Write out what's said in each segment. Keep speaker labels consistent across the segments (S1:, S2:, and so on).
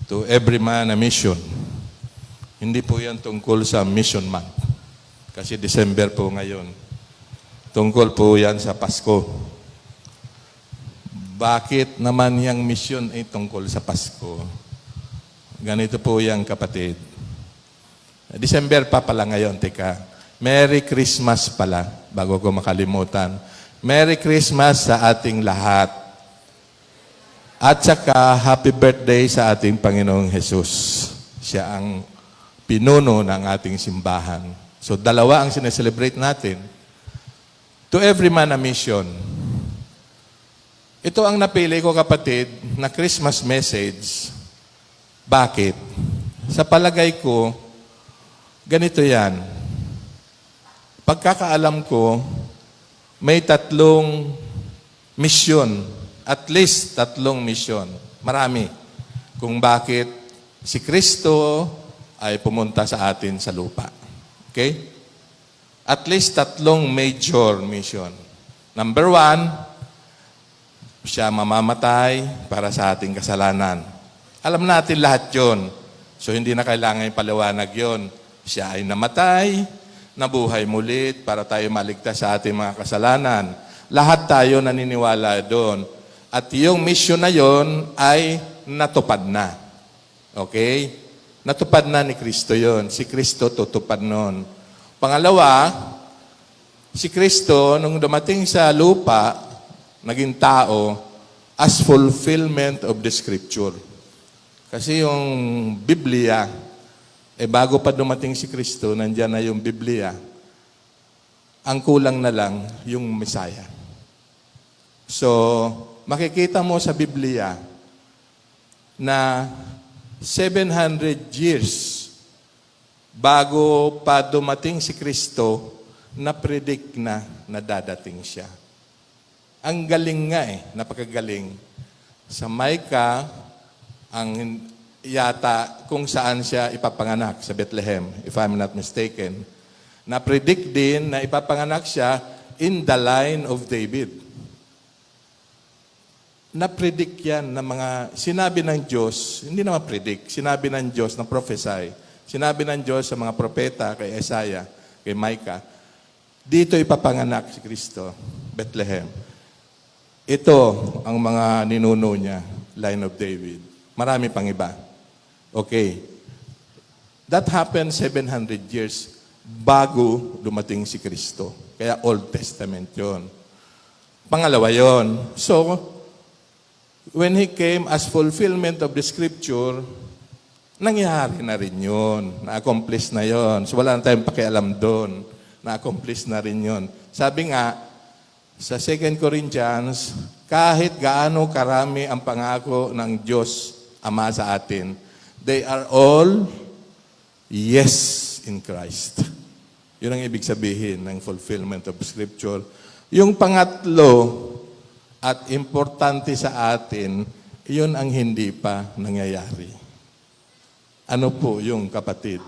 S1: To every man a mission. Hindi po yan tungkol sa mission month. Kasi December po ngayon. Tungkol po yan sa Pasko. Bakit naman yung mission ay tungkol sa Pasko? Ganito po yan, kapatid. December pa pala ngayon, teka. Merry Christmas pala, bago ko makalimutan. Merry Christmas sa ating lahat. At saka, happy birthday sa ating Panginoong Jesus. Siya ang pinuno ng ating simbahan. So, dalawa ang sineselebrate natin. To every man a mission. Ito ang napili ko, kapatid, na Christmas message. Bakit? Sa palagay ko, ganito yan. Pagkakaalam ko, may 3 misyon. At least 3 misyon. Marami. Kung bakit si Kristo ay pumunta sa atin sa lupa. Okay? At least 3 major mission. Number 1, siya mamamatay para sa ating kasalanan. Alam natin lahat yon. So hindi na kailangan ipaliwanag yon. Siya ay namatay, nabuhay mulit para tayo maligtas sa ating mga kasalanan. Lahat tayo naniniwala doon. At yung mission na yon ay natupad na. Okay? Natupad na ni Kristo yon. Si Kristo tutupad nun. Pangalawa, si Kristo, nung dumating sa lupa, naging tao, as fulfillment of the Scripture. Kasi yung Biblia, bago pa dumating si Kristo, nandyan na yung Biblia. Ang kulang na lang yung Messiah. So, makikita mo sa Biblia na 700 years bago pa dumating si Kristo, na-predict na dadating siya. Ang galing nga napakagaling. Sa Micah, ang yata kung saan siya ipapanganak, sa Bethlehem, if I'm not mistaken. Na-predict din na ipapanganak siya in the line of David. Na-predict yan na mga sinabi ng Diyos, hindi naman predict, sinabi ng Diyos na prophesy. Sinabi ng Diyos sa mga propeta, kay Isaiah, kay Micah, dito ipapanganak si Kristo, Bethlehem. Ito ang mga ninuno niya, line of David. Marami pang iba. Okay. That happened 700 years bago dumating si Kristo. Kaya Old Testament yon. Pangalawa yon. So, when He came as fulfillment of the Scripture, nangyari na rin yun. Na-accomplish na yon. So, wala na tayong pakialam doon. Na-accomplish na rin yun. Sabi nga, sa 2 Corinthians, kahit gaano karami ang pangako ng Diyos Ama sa atin, they are all yes in Christ. Yun ang ibig sabihin ng fulfillment of Scripture. Yung pangatlo at importante sa atin, yun ang hindi pa nangyayari. Ano po yung kapatid?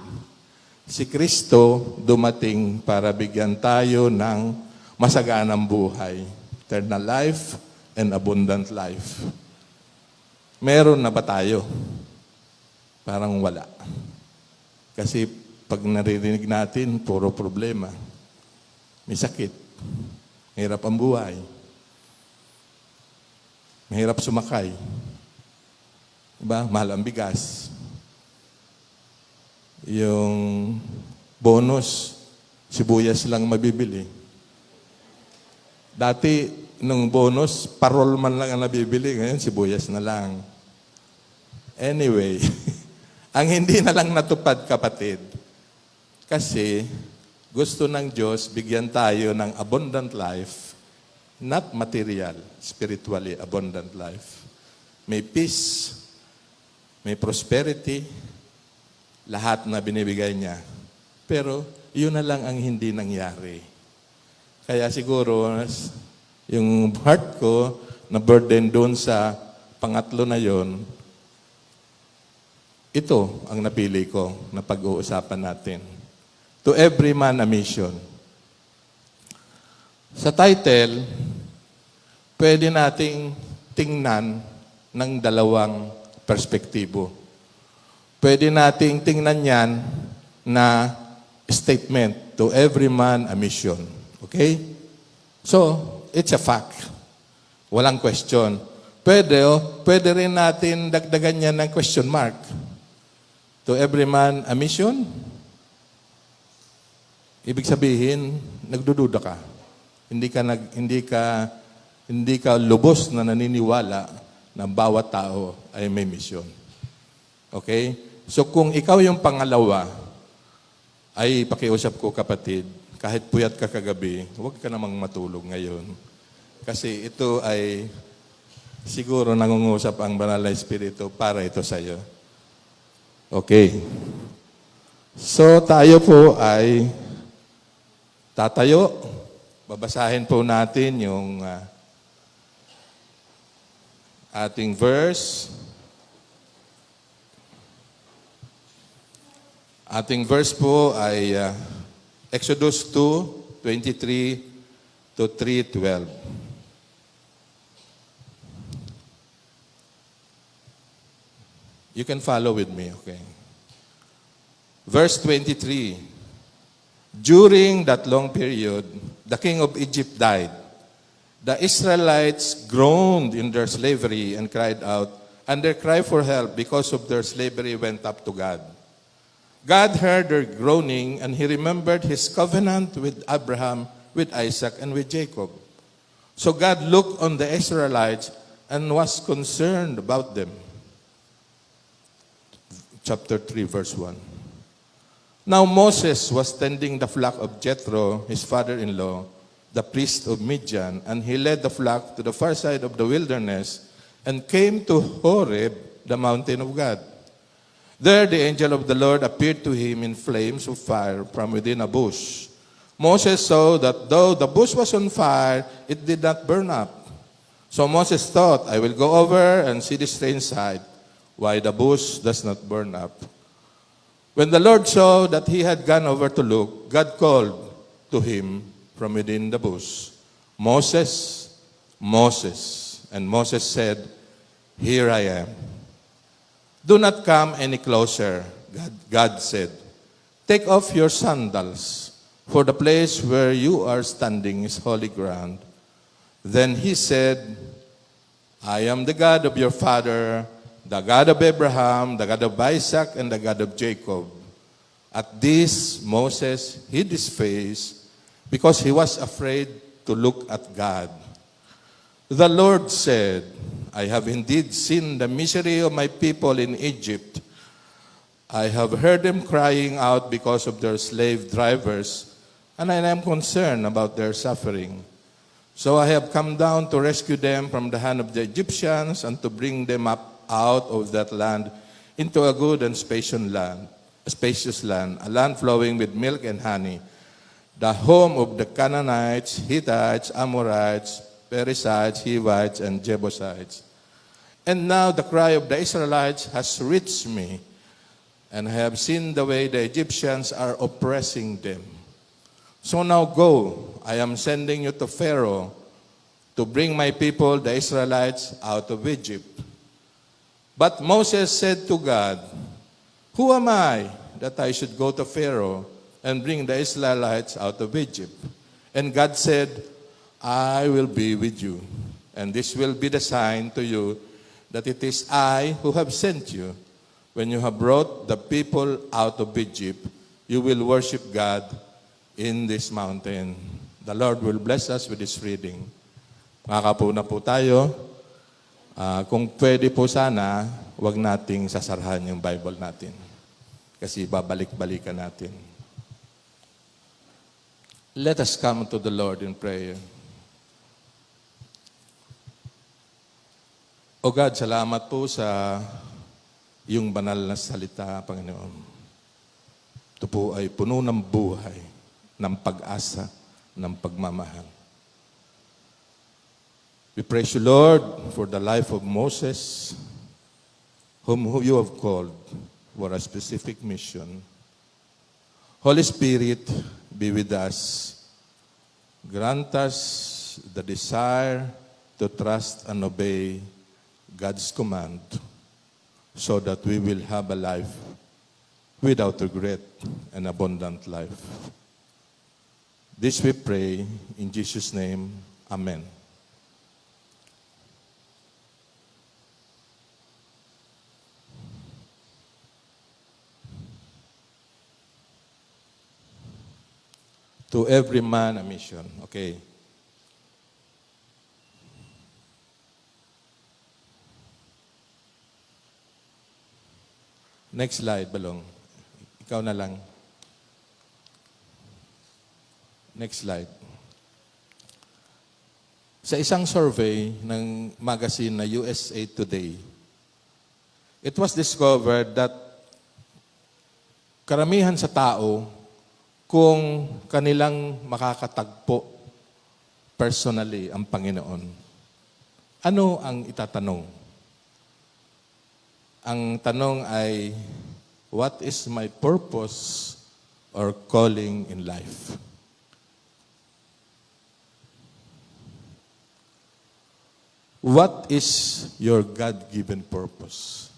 S1: Si Kristo dumating para bigyan tayo ng masaganang buhay, eternal life and abundant life. Meron na ba tayo? Parang wala. Kasi pag naririnig natin, puro problema. May sakit. Mahirap ang buhay. Mahirap sumakay. Diba? Mahal ang bigas. Yung bonus, sibuyas lang mabibili. Dati, nung bonus, parol man lang ang nabibili. Ngayon, sibuyas na lang. Anyway, ang hindi na lang natupad, kapatid, kasi gusto ng Diyos bigyan tayo ng abundant life, not material, spiritually abundant life. May peace, may prosperity, lahat na binibigay niya. Pero yun na lang ang hindi nangyari. Kaya siguro, yung heart ko na burden doon sa pangatlo na yon, ito ang napili ko na pag-uusapan natin. To every man a mission. Sa title, pwede nating tingnan ng dalawang perspektibo. Pwede nating tingnan yan na statement, to every man a mission. Okay? So, it's a fact. Walang question. Pwede rin natin dagdagan yan ng question mark. To every man a mission? Ibig sabihin, nagdududa ka. Hindi ka lubos na naniniwala na bawat tao ay may misyon. Okay? So kung ikaw yung pangalawa, ay pakiusap ko kapatid, kahit puyat ka kagabi, huwag ka namang matulog ngayon. Kasi ito ay siguro nangungusap ang Banal na Espiritu para ito sa iyo. Okay. So tayo po ay tatayo. Babasahin po natin yung ating verse. Ating verse po ay Exodus 2:23 to 3:12. You can follow with me, okay? Verse 23. During that long period, the king of Egypt died. The Israelites groaned in their slavery and cried out, and their cry for help because of their slavery went up to God. God heard their groaning, and he remembered his covenant with Abraham, with Isaac, and with Jacob. So God looked on the Israelites and was concerned about them. Chapter 3, verse 1. Now Moses was tending the flock of Jethro, his father-in-law, the priest of Midian, and he led the flock to the far side of the wilderness and came to Horeb, the mountain of God. There the angel of the Lord appeared to him in flames of fire from within a bush. Moses saw that though the bush was on fire, it did not burn up. So Moses thought, I will go over and see this strange sight, why the bush does not burn up. When the Lord saw that he had gone over to look, God called to him from within the bush, Moses, Moses. And Moses said, Here I am. Do not come any closer, God said. Take off your sandals, for the place where you are standing is holy ground. Then he said, I am the God of your father, the God of Abraham, the God of Isaac, and the God of Jacob. At this, Moses hid his face because he was afraid to look at God. The Lord said, I have indeed seen the misery of my people in Egypt. I have heard them crying out because of their slave drivers, and I am concerned about their suffering. So I have come down to rescue them from the hand of the Egyptians and to bring them up out of that land into a good and spacious land, a land flowing with milk and honey, the home of the Canaanites, Hittites, Amorites, Perizzites, Hivites, and Jebusites. And now the cry of the Israelites has reached me, and I have seen the way the Egyptians are oppressing them. So now go, I am sending you to Pharaoh to bring my people, the Israelites, out of Egypt. But Moses said to God, Who am I that I should go to Pharaoh and bring the Israelites out of Egypt? And God said, I will be with you, and this will be the sign to you that it is I who have sent you. When you have brought the people out of Egypt, you will worship God in this mountain. The Lord will bless us with this reading. Makakapuna po tayo. Kung pwede po sana, wag nating sasarahan yung Bible natin. Kasi babalik-balikan natin. Let us come to the Lord in prayer. O God, salamat po sa iyong banal na salita, Panginoon. Ito po ay puno ng buhay, ng pag-asa, ng pagmamahal. We praise you, Lord, for the life of Moses, whom you have called for a specific mission. Holy Spirit, be with us. Grant us the desire to trust and obey God's command, so that we will have a life without regret, an abundant life. This we pray in Jesus' name. Amen. To every man a mission. Okay. Next slide, Balong. Ikaw na lang. Next slide. Sa isang survey ng magazine na USA Today, it was discovered that karamihan sa tao, kung kanilang makakatagpo personally ang Panginoon, ano ang itatanong? Ang tanong ay, what is my purpose or calling in life? What is your God-given purpose?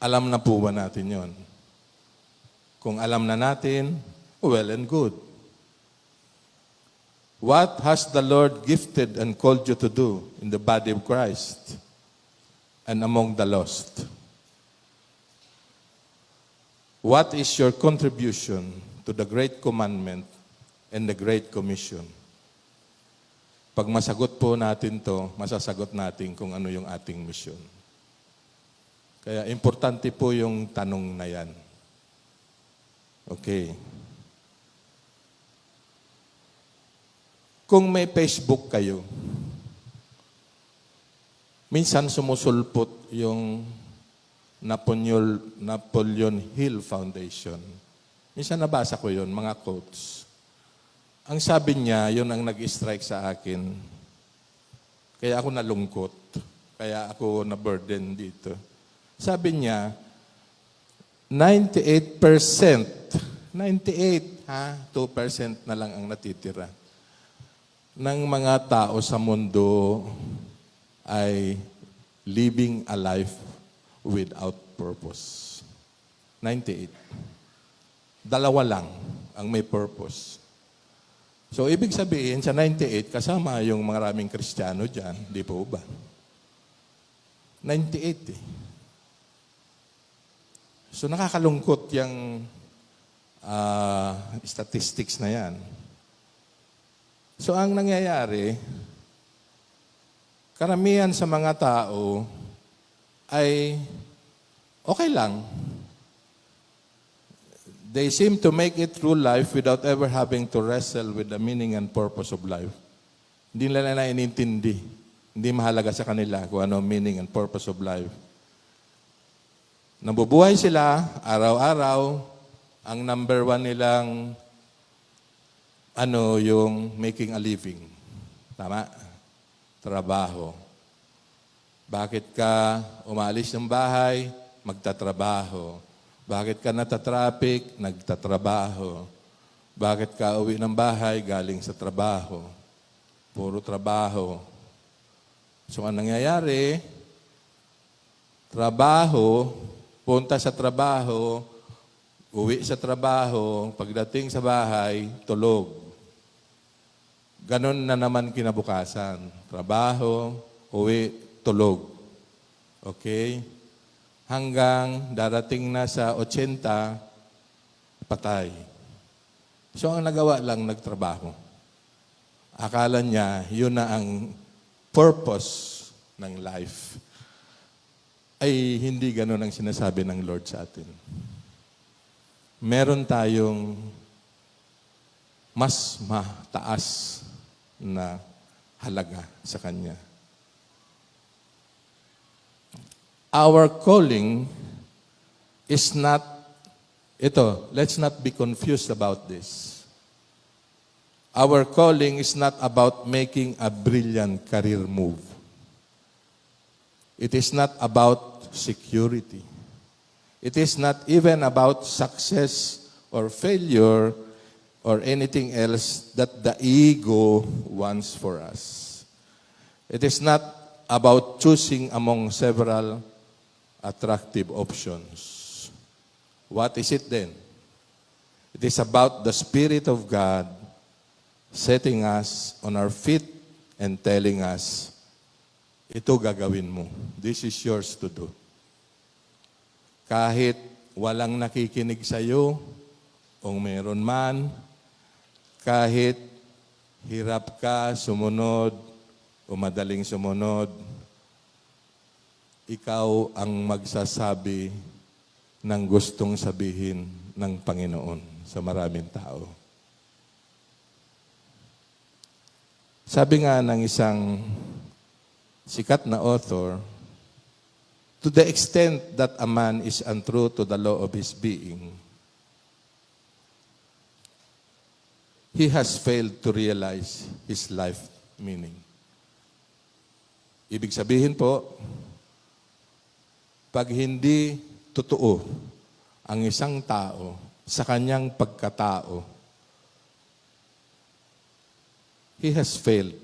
S1: Alam na po ba natin yon? Kung alam na natin, well and good. What has the Lord gifted and called you to do in the body of Christ and among the lost? What is your contribution to the Great Commandment and the Great Commission? Pag masagot po natin to, masasagot natin kung ano yung ating mission. Kaya importante po yung tanong na yan. Okay. Kung may Facebook kayo, minsan sumusulpot yung Napoleon Hill Foundation. Minsan nabasa ko yun, mga quotes. Ang sabi niya, yun ang nag-strike sa akin. Kaya ako nalungkot. Kaya ako na-burden dito. Sabi niya, 98%, 2% na lang ang natitira ng mga tao sa mundo ay living a life without purpose. 98. Dalawa lang ang may purpose. So, ibig sabihin, sa 98, kasama yung maraming Kristiyano dyan, di po ba? 98 eh. So nakakalungkot yung statistics na yan. So ang nangyayari, karamihan sa mga tao ay okay lang. They seem to make it through life without ever having to wrestle with the meaning and purpose of life. Hindi nila na inintindi. Hindi mahalaga sa kanila kung ano meaning and purpose of life. Nabubuhay sila, araw-araw, ang number one nilang, yung making a living. Tama? Trabaho. Bakit ka umalis ng bahay? Magtatrabaho. Bakit ka natatraffic? Nagtatrabaho. Bakit ka uwi ng bahay? Galing sa trabaho. Puro trabaho. So, ang nangyayari, trabaho, punta sa trabaho, uwi sa trabaho, pagdating sa bahay, tulog. Ganon na naman kinabukasan. Trabaho, uwi, tulog. Okay? Hanggang darating na sa 80, patay. So ang nagawa lang, nagtrabaho. Akala niya, yun na ang purpose ng life. Ay hindi ganon ang sinasabi ng Lord sa atin. Meron tayong mas mataas na halaga sa Kanya. Our calling is not, let's not be confused about this. Our calling is not about making a brilliant career move. It is not about security. It is not even about success or failure or anything else that the ego wants for us. It is not about choosing among several attractive options. What is it then? It is about the Spirit of God setting us on our feet and telling us, ito gagawin mo. This is yours to do. Kahit walang nakikinig sa iyo, o meron man, kahit hirap ka sumunod o madaling sumunod, ikaw ang magsasabi ng gustong sabihin ng Panginoon sa maraming tao. Sabi nga ng isang sikat na author, to the extent that a man is untrue to the law of his being, he has failed to realize his life meaning. Ibig sabihin po, pag hindi totoo ang isang tao sa kanyang pagkatao, he has failed.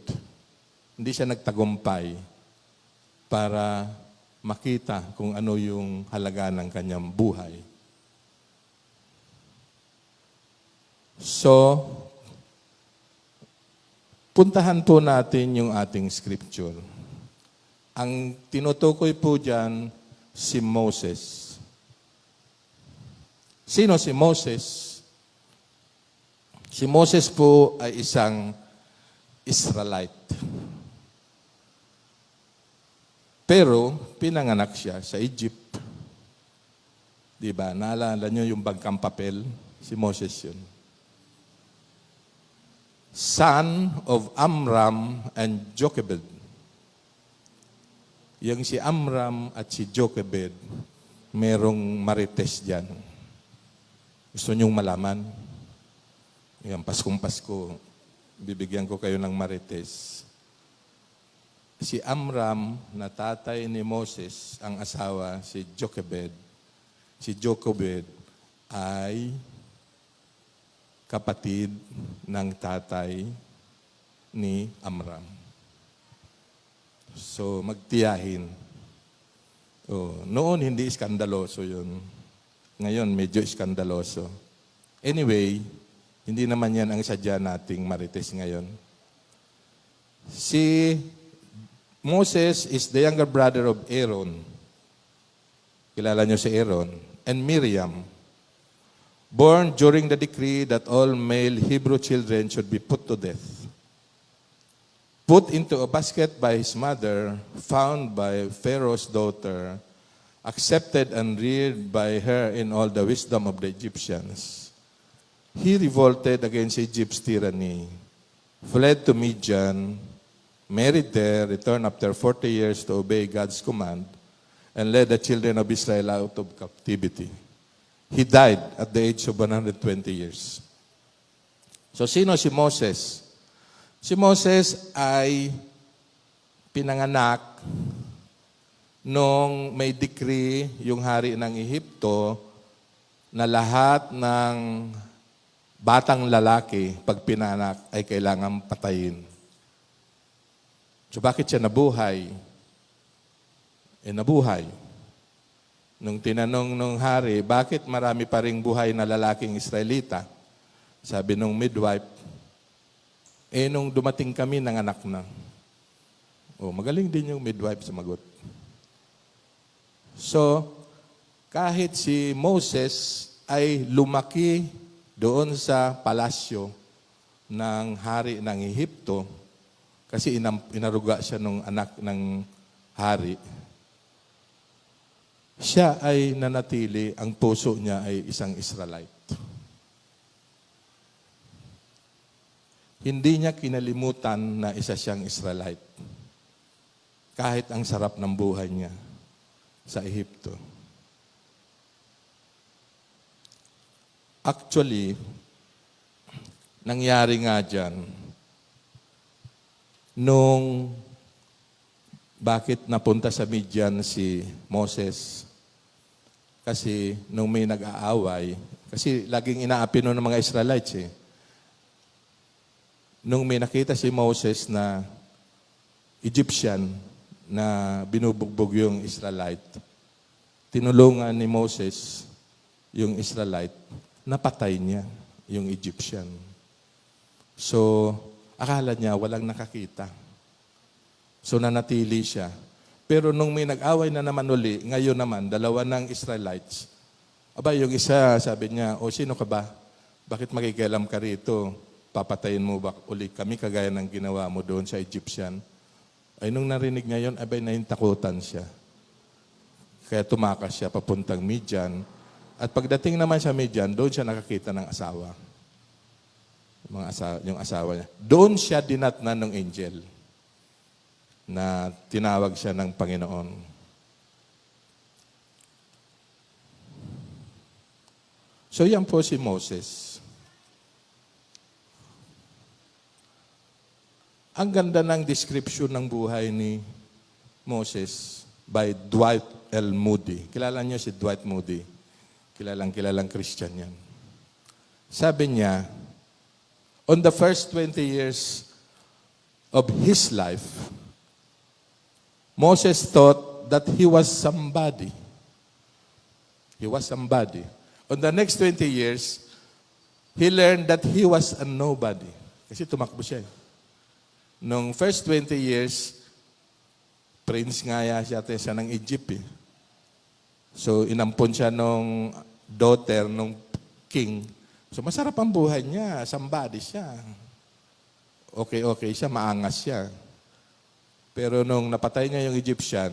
S1: Hindi siya nagtagumpay para makita kung ano yung halaga ng kanyang buhay. So, puntahan po natin yung ating scripture. Ang tinutukoy po dyan, si Moses. Sino si Moses? Si Moses po ay isang Israelite. Pero, pinanganak siya sa Egypt. Diba? Naalala nyo yung bagkang papel? Si Moses yun. Son of Amram and Jochebed. Yung si Amram at si Jochebed, merong marites dyan. Gusto niyong malaman? Yan, Paskong Pasko, bibigyan ko kayo ng marites. Si Amram, na tatay ni Moses, ang asawa, si Jochebed. Si Jochebed ay kapatid ng tatay ni Amram. So, magtiyahin. Noon, hindi iskandaloso yun. Ngayon, medyo iskandaloso. Anyway, hindi naman yan ang sadya nating marites ngayon. Si Moses is the younger brother of Aaron. Kilala nyo si Aaron. And Miriam, born during the decree that all male Hebrew children should be put to death. Put into a basket by his mother, found by Pharaoh's daughter, accepted and reared by her in all the wisdom of the Egyptians. He revolted against Egypt's tyranny, fled to Midian, married there, returned after 40 years to obey God's command, and led the children of Israel out of captivity. He died at the age of 120 years. So, sino si Moses? Si Moses ay pinanganak nung may decree yung hari ng Ehipto na lahat ng batang lalaki pag pinanak ay kailangan patayin. So bakit siya nabuhay? Nabuhay. Nung tinanong nung hari, bakit marami pa ring buhay na lalaking Israelita? Sabi nung midwife, nung dumating kami, nanganak na. Magaling din yung midwife sumagot. So, kahit si Moses ay lumaki doon sa palasyo ng hari ng Ehipto, kasi inaruga siya nung anak ng hari, siya ay nanatili, ang puso niya ay isang Israelite. Hindi niya kinalimutan na isa siyang Israelite. Kahit ang sarap ng buhay niya sa Ehipto. Actually, nangyari nga dyan, nung bakit napunta sa Midian si Moses? Kasi nung may nag-aaway, kasi laging inaapi noon ng mga Israelites Nung may nakita si Moses na Egyptian na binubugbog yung Israelite. Tinulungan ni Moses yung Israelite, napatay niya yung Egyptian. So, akala niya walang nakakita. So, nanatili siya. Pero nung may nag-away na naman uli, ngayon naman, dalawa ng Israelites, yung isa sabi niya, o sino ka ba? Bakit makikialam ka rito? Papatayin mo ba uli kami kagaya ng ginawa mo doon sa Egyptian? Ay nung narinig niya yun, nahintakutan siya. Kaya tumakas siya papuntang Midian. At pagdating naman sa Midian, doon siya nakakita ng asawa. Yung asawa niya. Doon siya dinatnan ng angel na tinawag siya ng Panginoon. So yan po si Moses. Ang ganda ng description ng buhay ni Moses by Dwight L. Moody. Kilala niyo si Dwight Moody. Kilalang Christian yan. Sabi niya, on the first 20 years of his life, Moses thought that he was somebody. He was somebody. On the next 20 years, he learned that he was a nobody. Kasi tumakbo siya. Nung first 20 years, prince nga siya ng Egypt. So, inampon siya nung daughter nung king. So, masarap ang buhay niya. Somebody siya. Okay siya, maangas siya. Pero nung napatay niya yung Egyptian,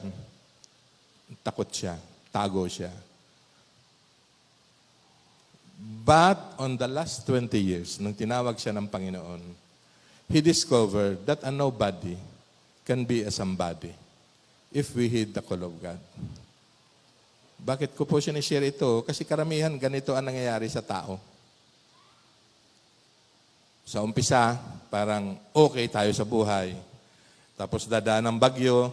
S1: takot siya, tago siya. But on the last 20 years, nung tinawag siya ng Panginoon, he discovered that a nobody can be a somebody if we heed the call of God. Bakit ko po sinishare ito? Kasi karamihan ganito ang nangyayari sa tao. Sa umpisa, parang okay tayo sa buhay. Tapos dadaan ng bagyo,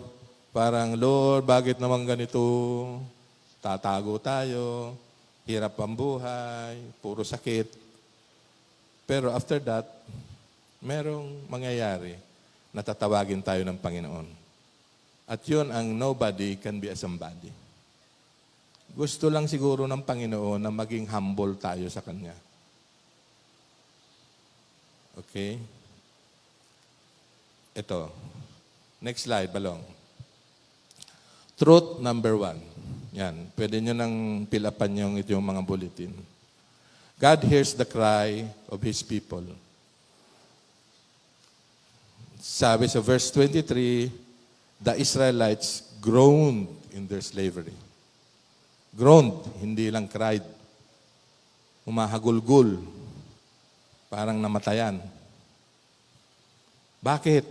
S1: parang, Lord, bakit naman ganito? Tatago tayo, hirap ang buhay, puro sakit. Pero after that, merong mangyayari na tatawagin tayo ng Panginoon. At yun ang nobody can be a somebody. Gusto lang siguro ng Panginoon na maging humble tayo sa Kanya. Okay? Ito. Next slide, Balong. Truth number 1. Yan. Pwede nyo nang pilapan yung mga bulletin. God hears the cry of His people. Sabi sa verse 23, the Israelites groaned in their slavery. Groaned, hindi lang cried. Humahagulgul. Parang namatayan. Bakit?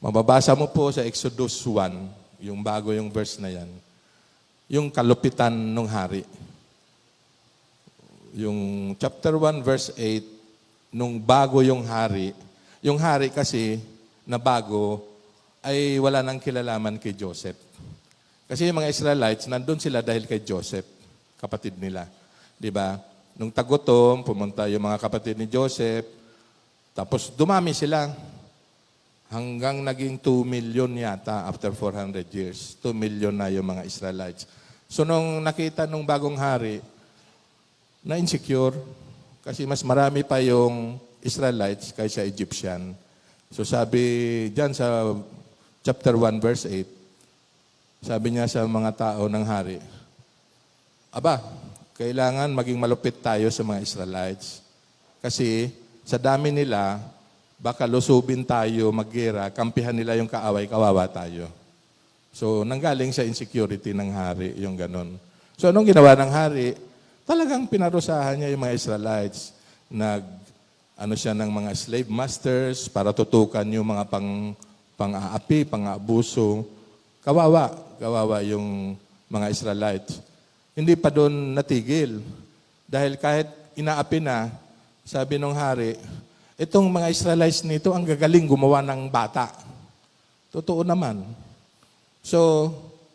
S1: Mababasa mo po sa Exodus 1, yung bago yung verse na yan, yung kalupitan ng hari. Yung chapter 1, verse 8, nung bago yung hari kasi na bago ay wala nang kilalaman kay Joseph. Kasi yung mga Israelites, nandun sila dahil kay Joseph, kapatid nila. Diba? Nung tagutom, pumunta yung mga kapatid ni Joseph, tapos dumami sila. Hanggang naging 2 million yata after 400 years. 2 million na yung mga Israelites. So nung nakita nung bagong hari, na-insecure kasi mas marami pa yung Israelites kaysa Egyptian. So sabi dyan sa chapter 1 verse 8, sabi niya sa mga tao ng hari, kailangan maging malupit tayo sa mga Israelites. Kasi sa dami nila, baka lusubin tayo, maggera, kampihan nila yung kaaway, kawawa tayo. So, nanggaling sa insecurity ng hari, yung ganon. So, anong ginawa ng hari? Talagang pinarusahan niya yung mga Israelites. Siya ng mga slave masters para tutukan yung mga pang-aapi, pang-aabuso. Kawawa yung mga Israelites. Hindi pa doon natigil. Dahil kahit inaapi na, sabi ng hari, itong mga Israelites nito, ang gagaling gumawa ng bata. Totoo naman. So,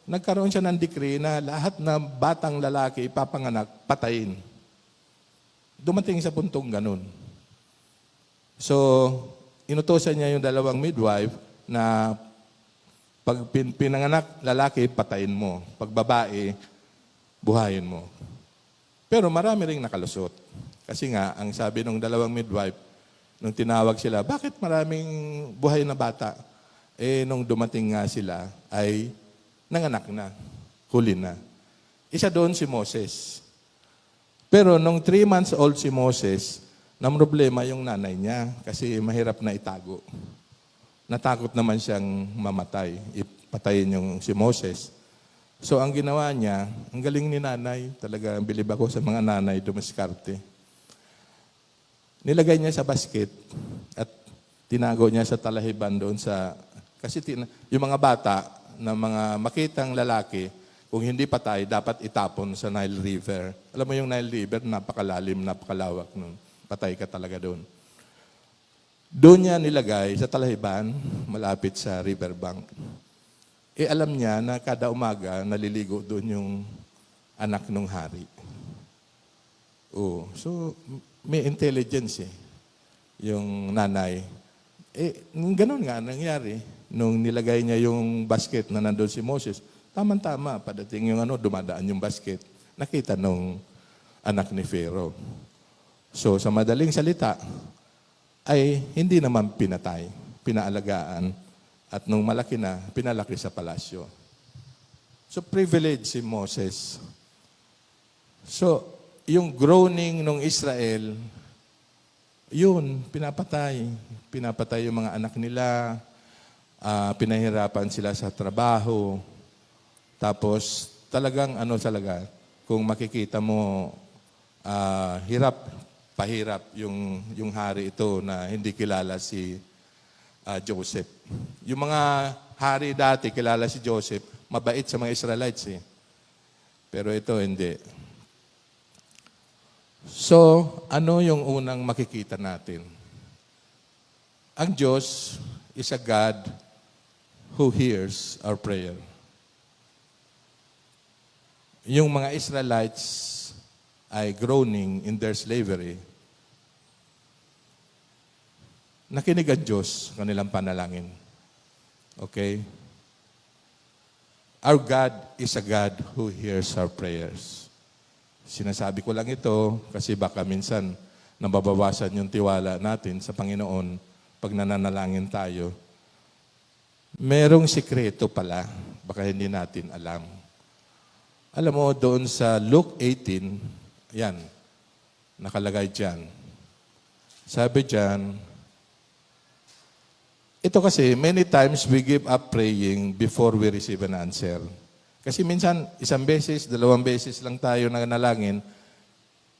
S1: nagkaroon siya ng decree na lahat na batang lalaki ipapanganak, patayin. Dumating sa puntong ganun. So, inutosan niya yung dalawang midwife na Pag pinanganak lalaki, patayin mo. Pag babae, buhayin mo. Pero marami ring nakalusot. Kasi nga, ang sabi ng dalawang midwife, nung tinawag sila, bakit maraming buhay na bata? Nung dumating nga sila, ay nanganak na, huli na. Isa doon si Moses. Pero nung 3 months old si Moses, nang problema yung nanay niya kasi mahirap na itago. Natakot naman siyang mamatay, ipatayin yung si Moses. So ang ginawa niya, ang galing ni nanay, talaga bilib ako sa mga nanay dumiskarte. Nilagay niya sa basket at tinago niya sa talahiban doon sa... Kasi yung mga bata na mga makitang lalaki, kung hindi patay, dapat itapon sa Nile River. Alam mo yung Nile River, napakalalim, napakalawak nun. Patay ka talaga doon. Doon niya nilagay sa talahiban, malapit sa riverbank. Alam niya na kada umaga, naliligo doon yung anak ng hari. So may intelligence yung nanay. Ganun nga nangyari. Nung nilagay niya yung basket na nandun si Moses, tama-tama, padating yung dumadaan yung basket. Nakita nung anak ni Pharaoh. So sa madaling salita, ay hindi naman pinatay, pinaalagaan, at nung malaki na, pinalaki sa palasyo. So privilege si Moses. So yung groaning ng Israel, yun, pinapatay. Pinapatay yung mga anak nila, pinahirapan sila sa trabaho. Tapos talagang talaga, kung makikita mo, pahirap yung hari ito na hindi kilala si Joseph. Yung mga hari dati, kilala si Joseph, mabait sa mga Israelites Pero ito hindi. So, ano yung unang makikita natin? Ang Diyos is a God who hears our prayer. Yung mga Israelites ay groaning in their slavery. Nakinig ang Diyos kanilang panalangin. Okay? Our God is a God who hears our prayers. Sinasabi ko lang ito kasi baka minsan nababawasan yung tiwala natin sa Panginoon pag nananalangin tayo. Merong sikreto pala, baka hindi natin alam. Alam mo, doon sa Luke 18, yan, nakalagay dyan. Sabi dyan, ito kasi, many times we give up praying before we receive an answer. Kasi minsan, 1 beses, 2 beses lang tayo nanalangin,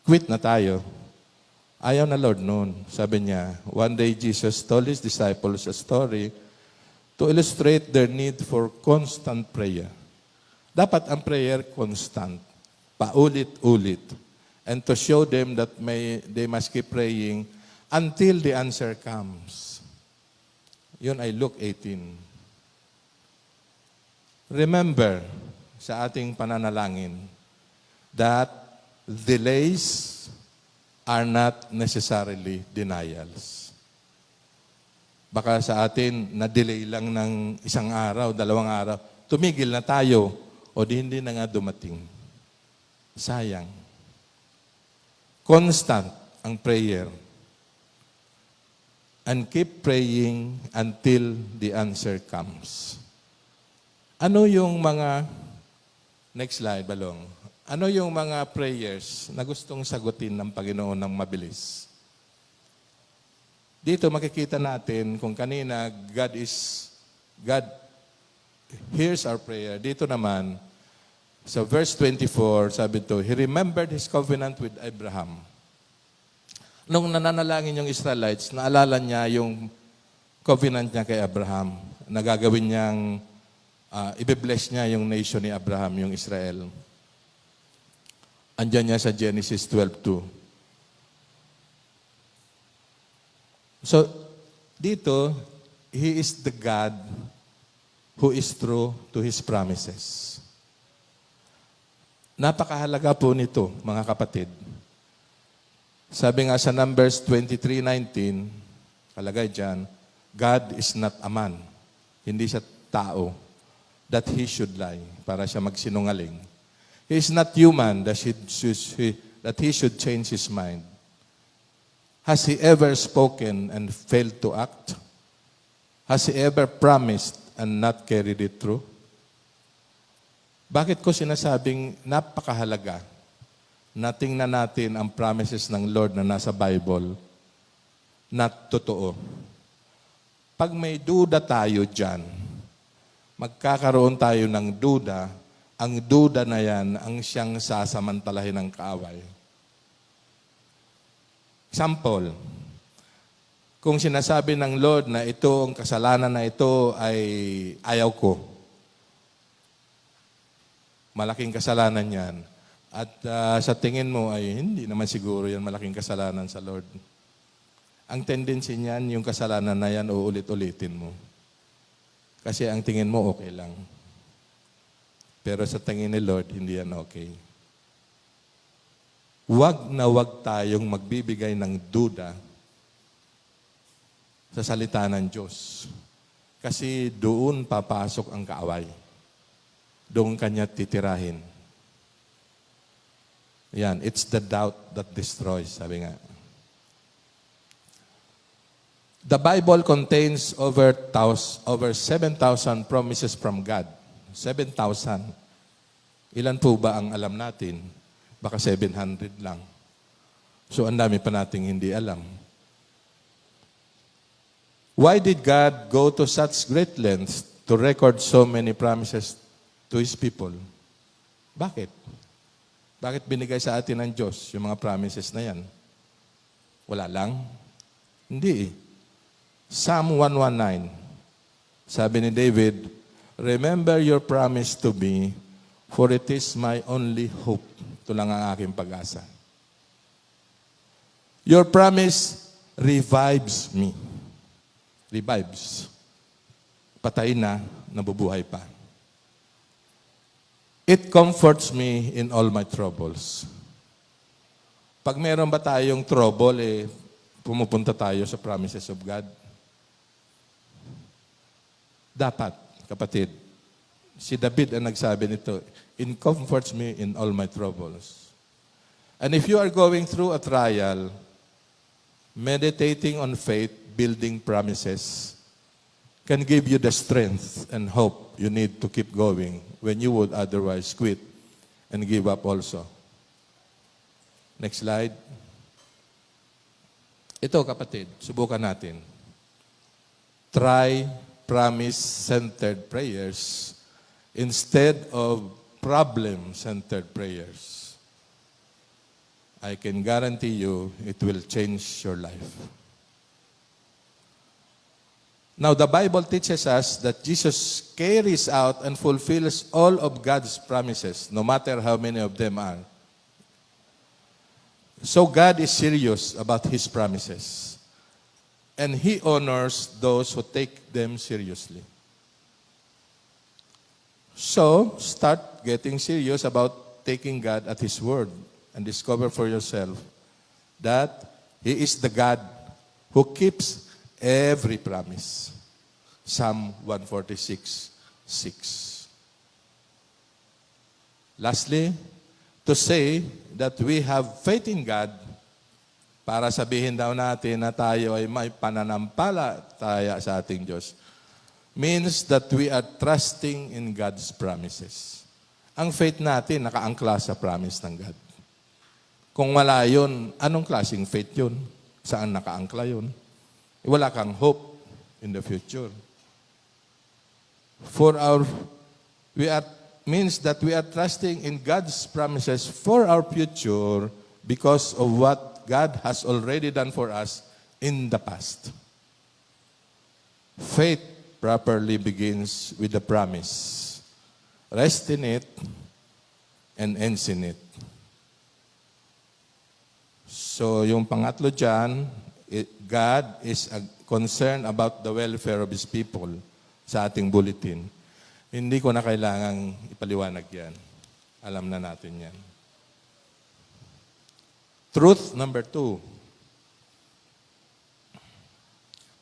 S1: quit na tayo. Ayaw na Lord noon. Sabi niya, one day Jesus told His disciples a story to illustrate their need for constant prayer. Dapat ang prayer constant, paulit-ulit. And to show them that they must keep praying until the answer comes. Yun ay Luke 18. Remember, sa ating pananalangin, that delays are not necessarily denials. Baka sa atin, na-delay lang ng 1 araw, 2 araw, tumigil na tayo, o hindi na nga dumating. Sayang. Constant ang prayer. And keep praying until the answer comes. Ano yung mga, next slide, Balong. Ano yung mga prayers na gustong sagutin ng Panginoon ng mabilis? Dito makikita natin kung kanina God hears our prayer. Dito naman, sa verse 24, sabi ito, He remembered His covenant with Abraham. Nung nananalangin yung Israelites, naalala niya yung covenant niya kay Abraham. Nagagawin niyang, ibe-bless niya yung nation ni Abraham, yung Israel. Andyan niya sa Genesis 12:2. So, dito, He is the God who is true to His promises. Napakahalaga po nito, mga kapatid. Sabi nga sa Numbers 23:19, kalagay dyan, God is not a man. Hindi siya tao that he should lie, para siya magsinungaling. He is not human that he should change his mind. Has he ever spoken and failed to act? Has he ever promised and not carried it through? Bakit ko sinasabing napakahalaga na tingnan natin ang promises ng Lord na nasa Bible na totoo? Pag may duda tayo dyan, magkakaroon tayo ng duda, ang duda na yan ang siyang sasamantalahin ng kaaway. Example, kung sinasabi ng Lord na ito, ang kasalanan na ito ay ayaw ko, malaking kasalanan yan. At sa tingin mo ay hindi naman siguro yan malaking kasalanan sa Lord. Ang tendency niyan, yung kasalanan na yan, uulit-ulitin mo. Kasi ang tingin mo, okay lang. Pero sa tingin ni Lord, hindi yan okay. Huwag na huwag tayong magbibigay ng duda sa salita ng Diyos. Kasi doon papasok ang kaaway. Doon kanya titirahin. Yan, it's the doubt that destroys, sabi nga. The Bible contains over 7,000 promises from God. 7,000. Ilan po ba ang alam natin? Baka 700 lang. So, ang dami pa nating hindi alam. Why did God go to such great lengths to record so many promises to His people? Bakit? Bakit binigay sa atin ng Diyos yung mga promises na yan? Wala lang? Hindi. Psalm 119, sabi ni David, "Remember your promise to me, for it is my only hope." Ito lang ang aking pag-asa. Your promise revives me. Revives. Patay na, nabubuhay pa. It comforts me in all my troubles. Pag meron ba tayong trouble, pumupunta tayo sa promises of God? Dapat, kapatid. Si David ang nagsabi nito, "It comforts me in all my troubles." And if you are going through a trial, meditating on faith, building promises, can give you the strength and hope you need to keep going when you would otherwise quit and give up also. Next slide. Ito, kapatid, subukan natin. Try promise-centered prayers instead of problem-centered prayers. I can guarantee you it will change your life. Now, the Bible teaches us that Jesus carries out and fulfills all of God's promises, no matter how many of them are. So God is serious about His promises. And He honors those who take them seriously. So, start getting serious about taking God at His word and discover for yourself that He is the God who keeps every promise. Psalm 146:6. Lastly, to say that we have faith in God, para sabihin daw natin na tayo ay may pananampalataya sa ating Diyos, means that we are trusting in God's promises. Ang faith natin nakaangkla sa promise ng God. Kung wala yun, anong klaseng faith yun? Saan nakaangkla yun? Wala kang hope in the future. Means that we are trusting in God's promises for our future because of what God has already done for us in the past. Faith properly begins with the promise. Rest in it and ends in it. So yung pangatlo dyan, God is concerned about the welfare of His people sa ating bulletin. Hindi ko na kailangang ipaliwanag yan. Alam na natin yan. Truth number 2.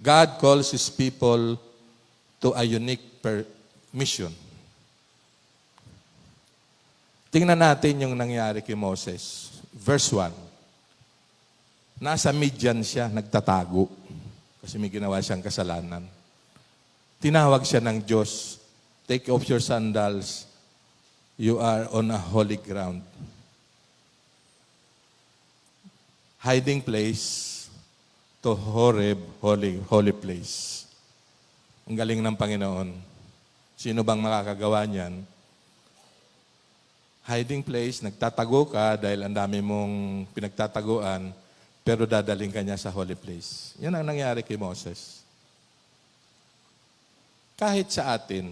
S1: God calls His people to a unique mission. Tingnan natin yung nangyari kay Moses. Verse 1. Nasa Midian siya, nagtatago. Kasi may ginawa siyang kasalanan. Tinawag siya ng Diyos, take off your sandals, you are on a holy ground. Hiding place to Horeb, holy place. Ang galing ng Panginoon. Sino bang makakagawa niyan? Hiding place, nagtatago ka dahil ang dami mong pinagtataguan, pero dadaling ka niya sa holy place. Yan ang nangyari kay Moses. Kahit sa atin,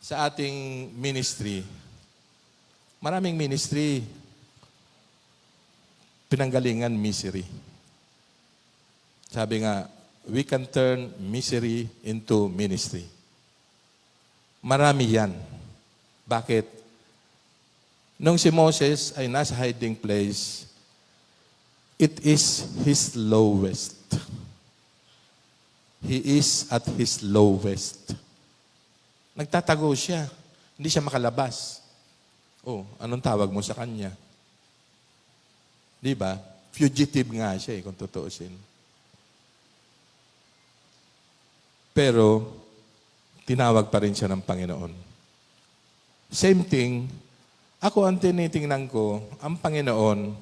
S1: sa ating ministry, maraming ministry, pinanggalingan misery. Sabi nga, we can turn misery into ministry. Marami yan. Bakit? Nung si Moses ay nasa hiding place, it is his lowest. He is at his lowest. Nagtatago siya. Hindi siya makalabas. Oh, anong tawag mo sa kanya? Di ba? Fugitive nga siya kung tutuusin. Pero, tinawag pa rin siya ng Panginoon. Same thing, ako ang tinitingnan ko, ang Panginoon,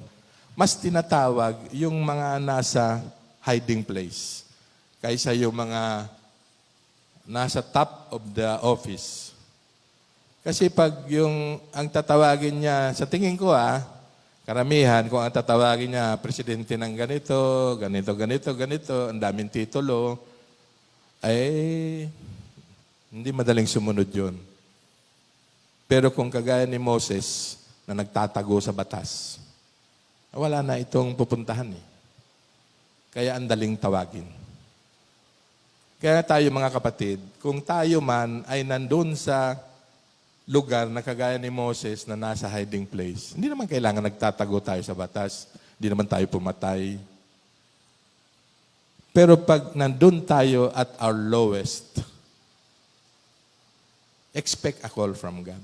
S1: mas tinatawag yung mga nasa hiding place kaysa yung mga nasa top of the office. Kasi pag ang tatawagin niya, sa tingin ko karamihan, kung ang tatawagin niya, presidente ng ganito, ganito, ang daming titulo, ay hindi madaling sumunod yun. Pero kung kagaya ni Moses na nagtatago sa batas, wala na itong pupuntahan Kaya ang daling tawagin. Kaya tayo mga kapatid, kung tayo man ay nandun sa lugar na kagaya ni Moses na nasa hiding place, hindi naman kailangan nagtatago tayo sa batas, hindi naman tayo pumatay. Pero pag nandun tayo at our lowest, expect a call from God.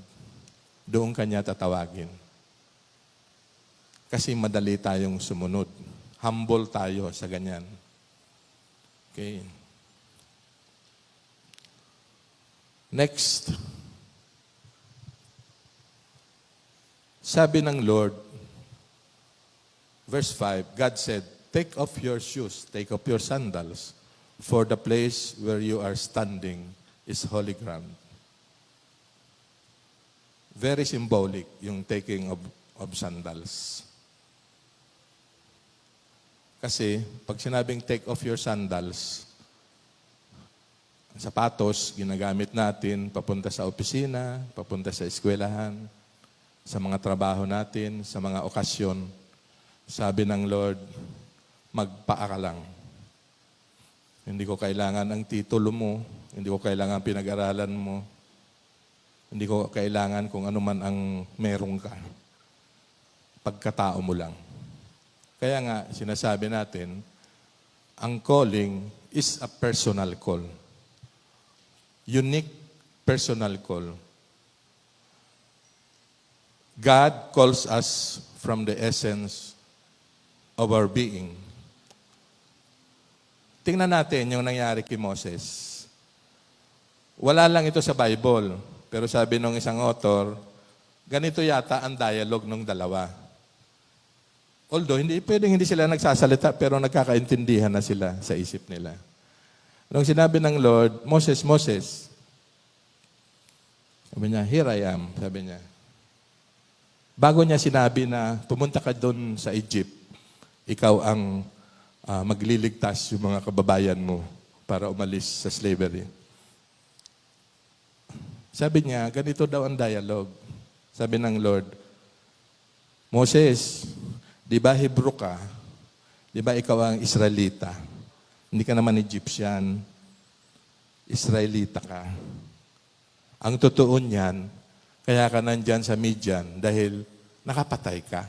S1: Doon kanya tatawagin. Kasi madali tayong sumunod. Humble tayo sa ganyan. Okay. Next. Sabi ng Lord, verse 5, God said, take off your shoes, take off your sandals, for the place where you are standing is holy ground. Very symbolic yung taking of sandals. Kasi pag sinabing take off your sandals, sapatos, ginagamit natin papunta sa opisina, papunta sa eskwelahan, sa mga trabaho natin, sa mga okasyon. Sabi ng Lord, magpaa ka lang. Hindi ko kailangan ang titulo mo, hindi ko kailangan pinag-aralan mo, hindi ko kailangan kung ano man ang meron ka. Pagkatao mo lang. Kaya nga, sinasabi natin, ang calling is a personal call. Unique personal call. God calls us from the essence of our being. Tingnan natin yung nangyari kay Moses. Wala lang ito sa Bible. Pero sabi nung isang author, ganito yata ang dialogue ng dalawa. Although, pwedeng hindi sila nagsasalita, pero nagkakaintindihan na sila sa isip nila. Nung sinabi ng Lord, Moses, Moses, sabi niya, here I am, sabi niya. Bago niya sinabi na pumunta ka doon sa Egypt, ikaw ang magliligtas yung mga kababayan mo para umalis sa slavery. Sabi niya, ganito daw ang dialogue. Sabi ng Lord, Moses, di ba Hebrew ka? Di ba ikaw ang Israelita? Hindi ka naman Egyptian. Israelita ka. Ang totoo niyan, kaya ka nandyan sa Midian dahil nakapatay ka.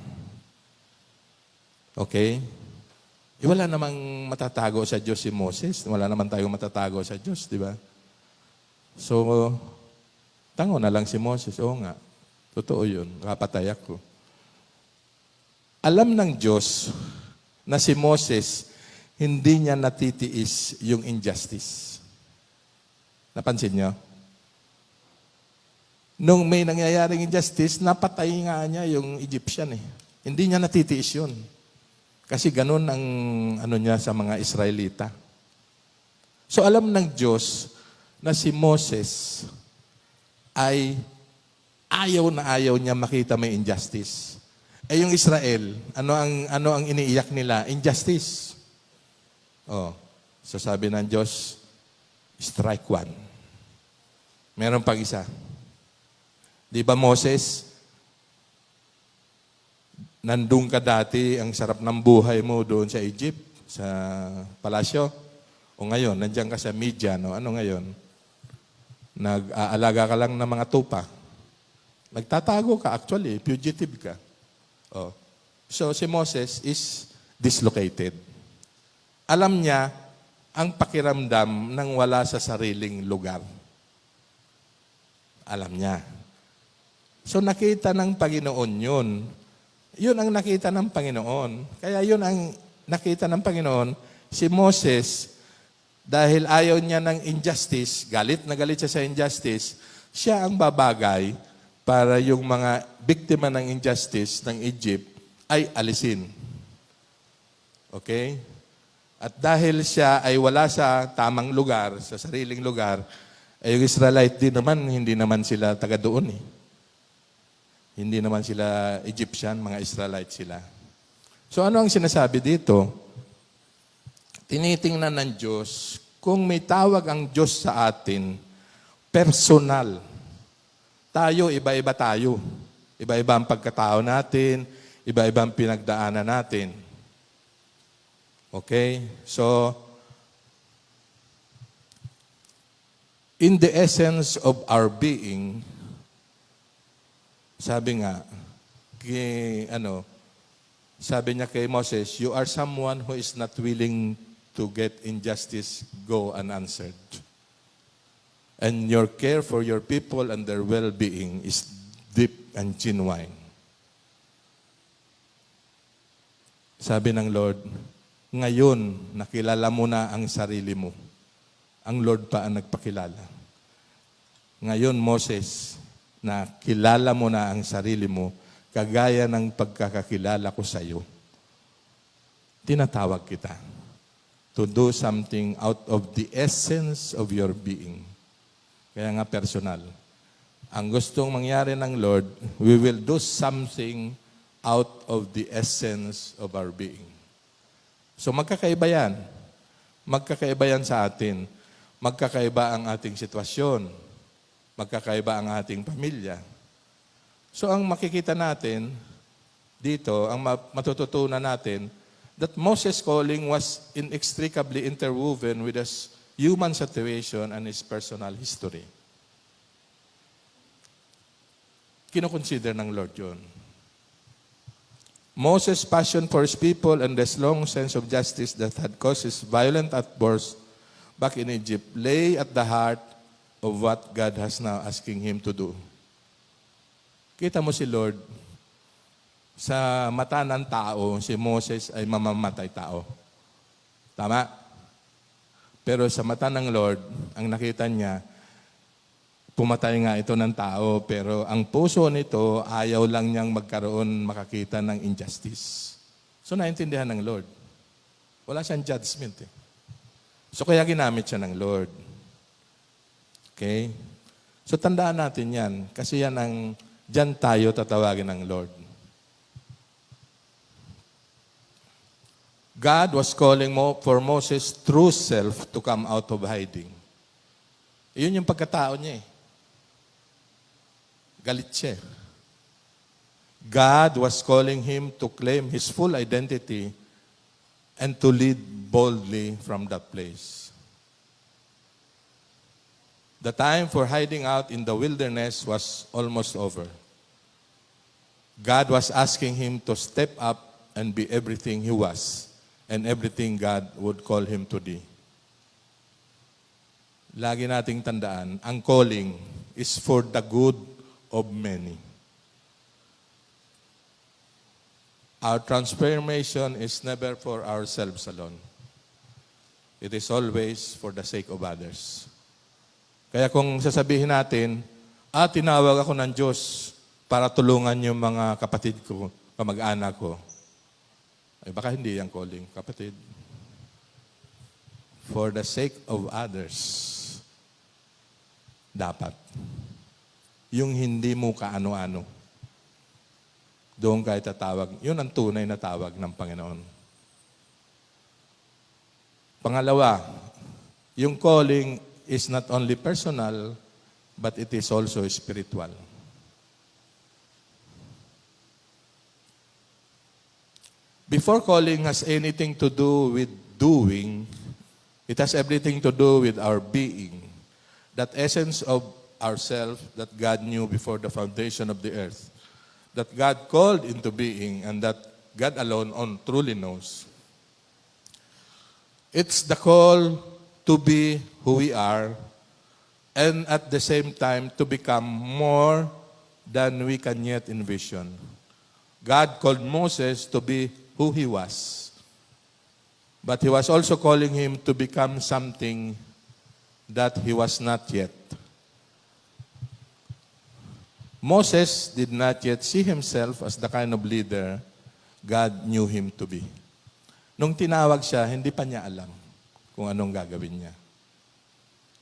S1: Okay? Wala namang matatago sa Diyos si Moses. Wala naman tayong matatago sa Diyos, di ba? So, tango na lang si Moses. Oo nga, Totoo yun. Kapatay ako. Alam ng Diyos na si Moses, hindi niya natitiis yung injustice. Napansin niyo? Nung may nangyayaring injustice, napatay nga niya yung Egyptian eh. Hindi niya natitiis yun. Kasi ganun ang niya sa mga Israelita. So alam ng Diyos na si Moses ay ayaw na ayaw niya makita may injustice. Eh yung Israel, ano ang iniiyak nila? Injustice. Oh, so sabi ng Diyos, strike one. Meron pang isa. Di ba Moses, nandun ka dati, ang sarap ng buhay mo doon sa Egypt, sa palasyo. O ngayon, nandiyan ka sa Midian, no? Ano ngayon? Nag-aalaga ka lang ng mga tupa. Nagtatago ka, actually, fugitive ka. Oh. So, si Moses is dislocated. Alam niya ang pakiramdam ng wala sa sariling lugar. Alam niya. So nakita ng Panginoon yun. Yun ang nakita ng Panginoon. Kaya yun ang nakita ng Panginoon. Si Moses, dahil ayaw niya ng injustice, galit na galit siya sa injustice, siya ang babagay para yung mga biktima ng injustice ng Egypt ay alisin. Okay? At dahil siya ay wala sa tamang lugar, sa sariling lugar, ay yung Israelite din naman, hindi naman sila taga doon eh. Hindi naman sila Egyptian, mga Israelite sila. So ano ang sinasabi dito? Tinitingnan ng Diyos, kung may tawag ang Diyos sa atin, personal. Tayo, iba-iba tayo. Iba-iba ang pagkatao natin, iba-iba ang pinagdaanan natin. Okay? So, in the essence of our being, sabi nga, sabi niya kay Moses, you are someone who is not willing to get injustice go unanswered. And your care for your people and their well-being is deep and genuine. Sabi ng Lord, ngayon, nakilala mo na ang sarili mo. Ang Lord pa ang nagpakilala. Ngayon, Moses, na kilala mo na ang sarili mo, kagaya ng pagkakakilala ko sa iyo. Tinatawag kita to do something out of the essence of your being. Kaya nga personal. Ang gustong mangyari ng Lord, we will do something out of the essence of our being. So magkakaiba yan. Magkakaiba yan sa atin. Magkakaiba ang ating sitwasyon. Magkakaiba ang ating pamilya. So ang makikita natin dito, ang matututunan natin, that Moses' calling was inextricably interwoven with his human situation and his personal history. Kinoconsider ng Lord yun. Moses' passion for his people and his long sense of justice that had caused his violent outbursts back in Egypt lay at the heart of what God has now asking him to do. Kita mo si Lord, sa mata ng tao, si Moses ay mamamatay tao. Tama? Pero sa mata ng Lord, ang nakita niya, pumatay nga ito ng tao, pero ang puso nito, ayaw lang niyang makakita ng injustice. So naintindihan ng Lord. Wala siyang judgment eh. So kaya ginamit siya ng Lord. Okay? So tandaan natin yan. Kasi yan ang, dyan tayo tatawagin ng Lord. God was calling for Moses' true self to come out of hiding. Iyon yung pagkatao niya eh. Galit siya. God was calling him to claim his full identity and to lead boldly from that place. The time for hiding out in the wilderness was almost over. God was asking him to step up and be everything he was and everything God would call him to be. Lagi nating tandaan, ang calling is for the good of many. Our transformation is never for ourselves alone. It is always for the sake of others. Kaya kung sasabihin natin, tinawag ako ng Diyos para tulungan yung mga kapatid ko, kamag-anak ko, ay baka hindi yung calling, kapatid. For the sake of others, dapat. Yung hindi mo kaano-ano, doon kayo tatawag. Yun ang tunay na tawag ng Panginoon. Pangalawa, yung calling is not only personal, but it is also spiritual. Before calling has anything to do with doing, it has everything to do with our being. That essence of ourself that God knew before the foundation of the earth, that God called into being, and that God alone truly knows. It's the call to be who we are, and at the same time to become more than we can yet envision. God called Moses to be who he was, but he was also calling him to become something that he was not yet. Moses did not yet see himself as the kind of leader God knew him to be. Nung tinawag siya, hindi pa niya alam kung anong gagawin niya.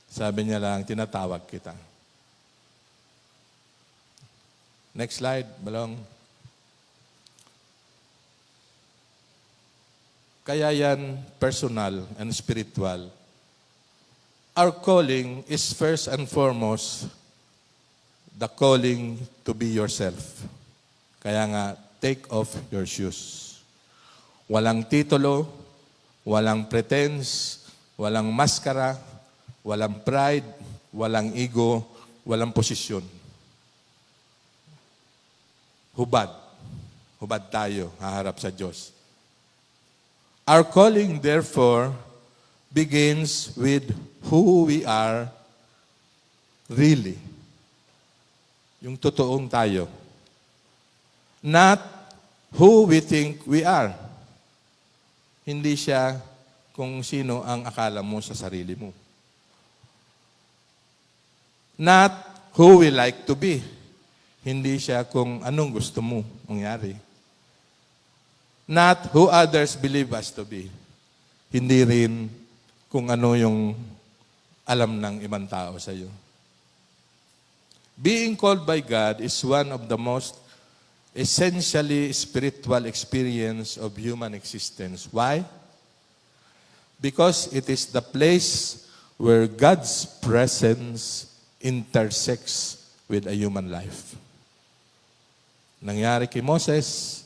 S1: Sabi niya lang, tinatawag kita. Next slide, Balong. Kaya yan, personal and spiritual. Our calling is first and foremost the calling to be yourself. Kaya nga, take off your shoes. Walang titulo, walang pretense, walang maskara, walang pride, walang ego, walang posisyon. Hubad. Hubad tayo, haharap sa Diyos. Our calling, therefore, begins with who we are really. Yung totoong tayo. Not who we think we are. Hindi siya kung sino ang akala mo sa sarili mo. Not who we like to be. Hindi siya kung anong gusto mo mangyari. Not who others believe us to be. Hindi rin kung ano yung alam ng ibang tao sa iyo. Being called by God is one of the most essentially spiritual experience of human existence. Why? Because it is the place where God's presence intersects with a human life. Nangyari kay Moses,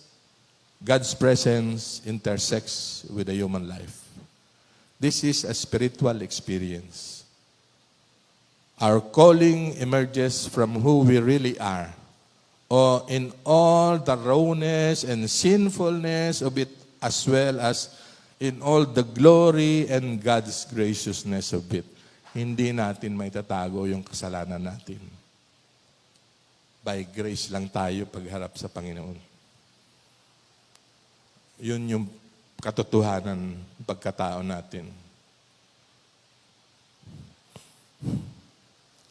S1: God's presence intersects with a human life. This is a spiritual experience. Our calling emerges from who we really are, or in all the rawness and sinfulness of it, as well as in all the glory and God's graciousness of it. Hindi natin maitatago yung kasalanan natin. By grace lang tayo pagharap sa Panginoon. Yun yung katotohanan ng pagkatao natin.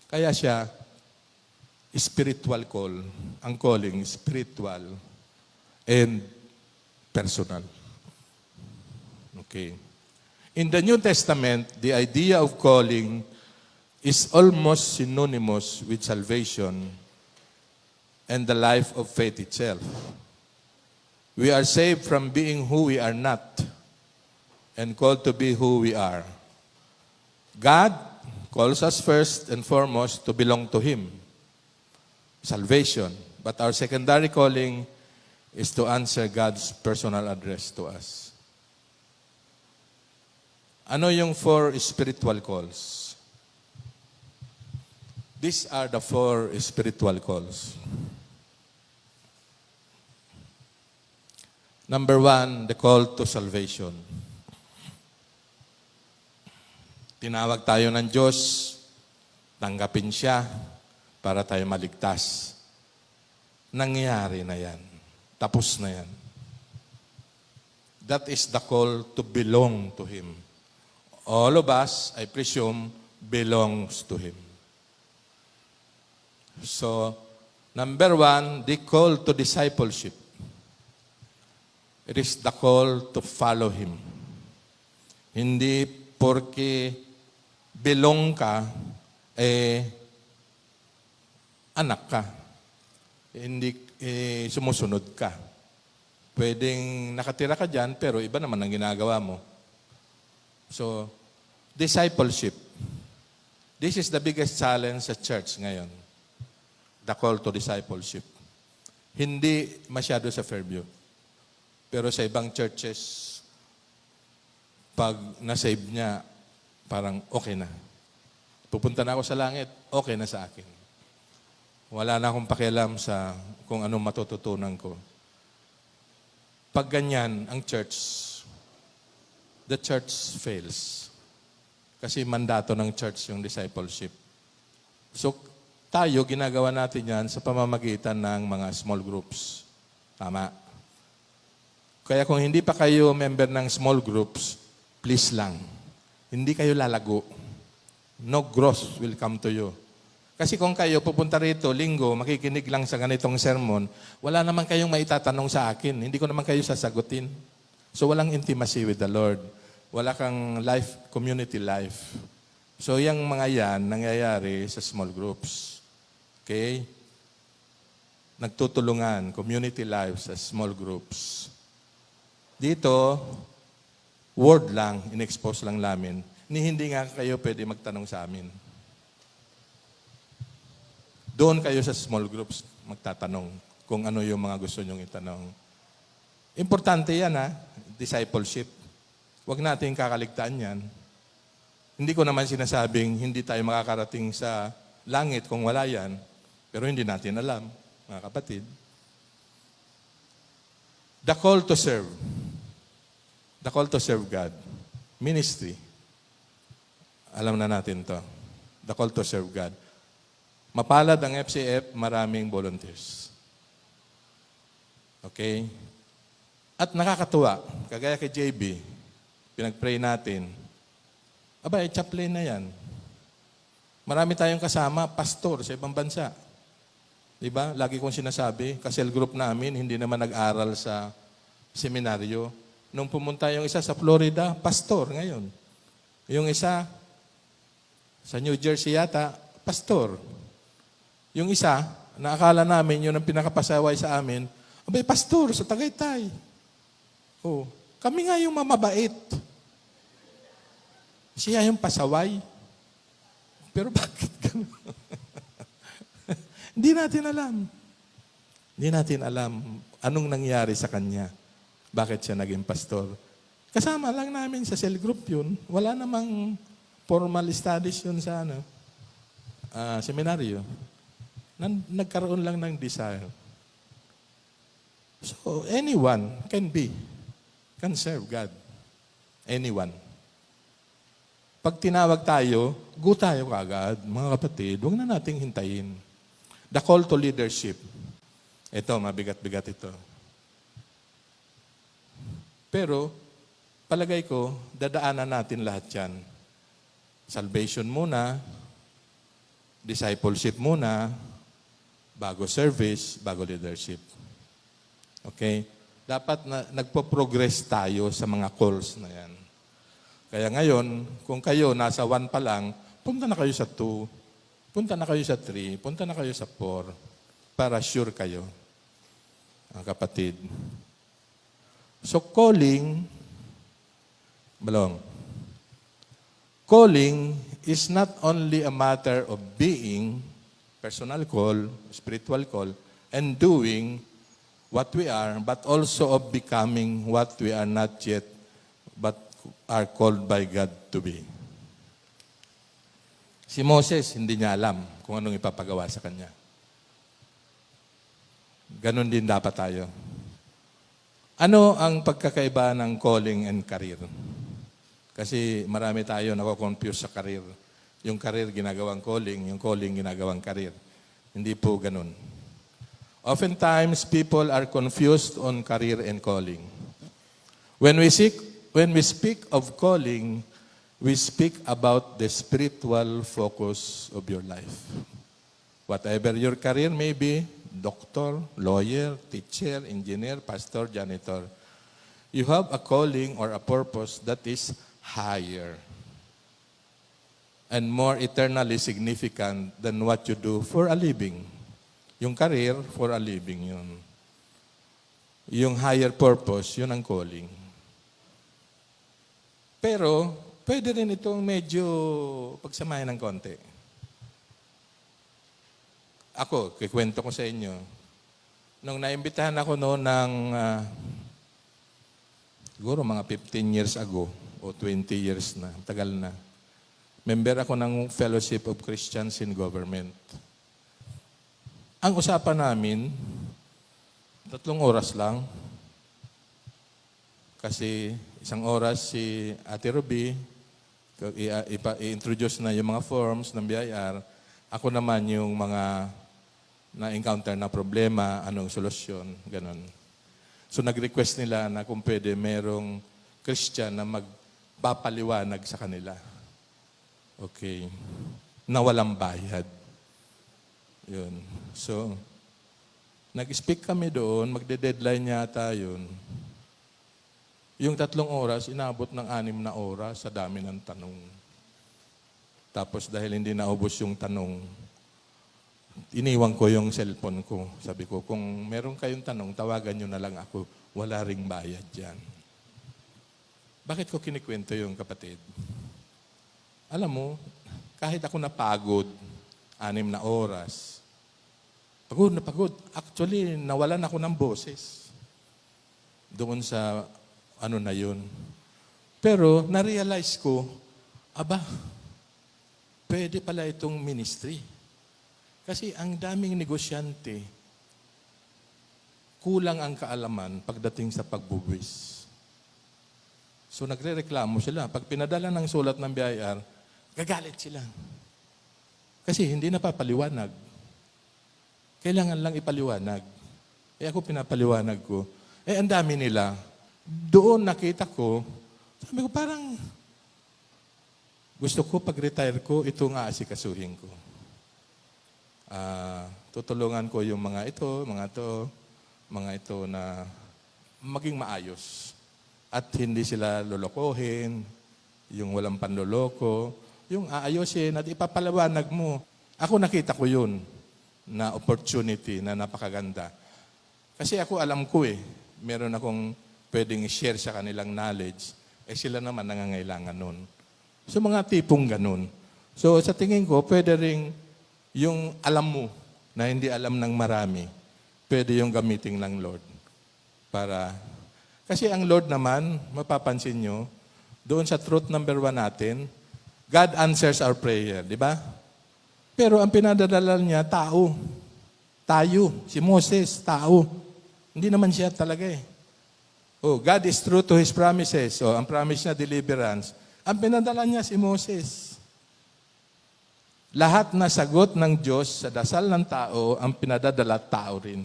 S1: Kaya siya, spiritual call. Ang calling, spiritual and personal. Okay. In the New Testament, the idea of calling is almost synonymous with salvation and the life of faith itself. We are saved from being who we are not and called to be who we are. God calls us first and foremost to belong to Him. Salvation. But our secondary calling is to answer God's personal address to us. Ano yung 4 spiritual calls? These are the 4 spiritual calls. Number 1, the call to salvation. Tinawag tayo ng Diyos, tanggapin siya para tayo maligtas. Nangyari na yan. Tapos na yan. That is the call to belong to Him. All of us, I presume, belongs to Him. So, number one, the call to discipleship. It is the call to follow Him. Hindi porque belong ka, anak ka. Hindi sumusunod ka. Pwedeng nakatira ka dyan, pero iba naman ang ginagawa mo. So, discipleship. This is the biggest challenge sa church ngayon. The call to discipleship. Hindi masyado sa Fairview. Pero sa ibang churches, pag na-save niya, parang okay na. Pupunta na ako sa langit, okay na sa akin. Wala na akong pakialam sa kung anong matututunan ko. Pag ganyan, ang church, the church fails. Kasi mandato ng church yung discipleship. So, tayo, ginagawa natin yan sa pamamagitan ng mga small groups. Tama. Kaya kung hindi pa kayo member ng small groups, please lang. Hindi kayo lalago. No growth will come to you. Kasi kung kayo pupunta rito, linggo, makikinig lang sa ganitong sermon, wala naman kayong maitatanong sa akin. Hindi ko naman kayo sasagutin. So walang intimacy with the Lord. Wala kang life, community life. So yung mga yan, nangyayari sa small groups. Okay? Nagtutulungan, community life sa small groups. Dito, word lang, in-expose lang namin. Hindi nga kayo pwede magtanong sa amin. Doon kayo sa small groups magtatanong kung ano yung mga gusto nyong itanong. Importante yan discipleship. Huwag natin kakaligtaan yan. Hindi ko naman sinasabing hindi tayo makakarating sa langit kung wala yan, pero hindi natin alam, mga kapatid. The call to serve. The call to serve God. Ministry. Alam na natin to. The call to serve God. Mapalad ang FCF, maraming volunteers. Okay? At nakakatuwa, kagaya kay JB, pinag-pray natin, chaplain na yan. Marami tayong kasama, pastor sa ibang bansa. Diba? Lagi kong sinasabi, kasel group namin, hindi naman nag-aral sa seminaryo. Nung pumunta yung isa sa Florida, pastor ngayon. Yung isa, sa New Jersey yata, pastor. Yung isa, naakala namin, yun ang pinakapasaway sa amin, pastor sa Tagaytay. Oh, kami nga yung mamabait. Siya yung pasaway. Pero bakit gano'n? Hindi natin alam. Hindi natin alam anong nangyari sa kanya. Bakit siya naging pastor? Kasama lang namin sa cell group yun. Wala namang formal studies yun sa seminaryo. Nagkaroon lang ng desire. So, anyone can serve God. Anyone. Pag tinawag tayo, go tayo kagad. Mga kapatid, huwag na nating hintayin. The call to leadership. Ito, mabigat-bigat ito. Pero, palagay ko, dadaanan natin lahat yan. Salvation muna, discipleship muna, bago service, bago leadership. Okay? Dapat nagpo-progress tayo sa mga calls na yan. Kaya ngayon, kung kayo nasa 1 pa lang, punta na kayo sa 2, punta na kayo sa 3, punta na kayo sa 4, para sure kayo, ang kapatid. So calling is not only a matter of being, personal call, spiritual call, and doing what we are, but also of becoming what we are not yet, but are called by God to be. Si Moses, hindi niya alam kung anong ipapagawa sa kanya. Ganon din dapat tayo. Ano ang pagkakaiba ng calling and career? Kasi marami tayo nako-confuse sa career. Yung career ginagawang calling, yung calling ginagawang career. Hindi po ganun. Oftentimes, people are confused on career and calling. When we speak of calling, we speak about the spiritual focus of your life. Whatever your career may be, doctor, lawyer, teacher, engineer, pastor, janitor, you have a calling or a purpose that is higher and more eternally significant than what you do for a living. Yung career, for a living yun. Yung higher purpose, yun ang calling. Pero, pwede rin itong medyo pagsamahin ng konti. Ako, kikwento ko sa inyo. Nung naimbitahan ako noon ng, siguro mga 15 years ago, o 20 years na, tagal na. Member ako ng Fellowship of Christians in Government. Ang usapan namin, 3 oras lang. Kasi 1 oras si Ate Ruby, i-introduce na yung mga forms ng BIR. Ako naman yung mga na-encounter na problema, anong solusyon, ganun. So nag-request nila na kung pwede merong Christian na magpapaliwanag sa kanila. Okay. Na walang bayad. Yun. So, nag-speak kami doon, magde-deadline yata yun. Yung 3 oras, inabot ng 6 na oras sa dami ng tanong. Tapos dahil hindi naubos yung tanong, iniwan ko yung cellphone ko. Sabi ko, kung meron kayong tanong, tawagan nyo na lang ako. Wala ring bayad dyan. Bakit ko kinikwento yung kapatid? Alam mo, kahit ako napagod, 6 na oras, pagod na pagod. Actually, nawalan ako ng boses. Doon sa ano na yun. Pero, na-realize ko, aba, pwede pala itong ministry. Kasi ang daming negosyante, kulang ang kaalaman pagdating sa pagbubuwis. So, nagre-reklamo sila. Pag pinadala ng sulat ng BIR, gagalit sila. Kasi hindi napapaliwanag. Kailangan lang ipaliwanag. Ako pinapaliwanag ko. Ang dami nila. Doon nakita ko, sabi ko parang, gusto ko pag-retire ko, ito nga asikasuhin ko. Tutulungan ko yung mga ito na maging maayos. At hindi sila lolokohin, yung walang panloloko, yung aayusin at ipapaliwanag mo. Ako nakita ko yun na opportunity na napakaganda. Kasi ako alam ko meron akong pwedeng i-share sa kanilang knowledge, sila naman nangangailangan nun. So mga tipong ganun. So sa tingin ko, pwede rin yung alam mo na hindi alam ng marami, pwede yung gamitin ng Lord. Kasi ang Lord naman, mapapansin nyo, doon sa truth number 1 natin, God answers our prayer, di ba? Pero ang pinadadala niya, tao. Tayo. Si Moses, tao. Hindi naman siya talaga God is true to His promises. Ang promise niya, deliverance. Ang pinadala niya, si Moses. Lahat na sagot ng Diyos sa dasal ng tao, ang pinadadala tao rin.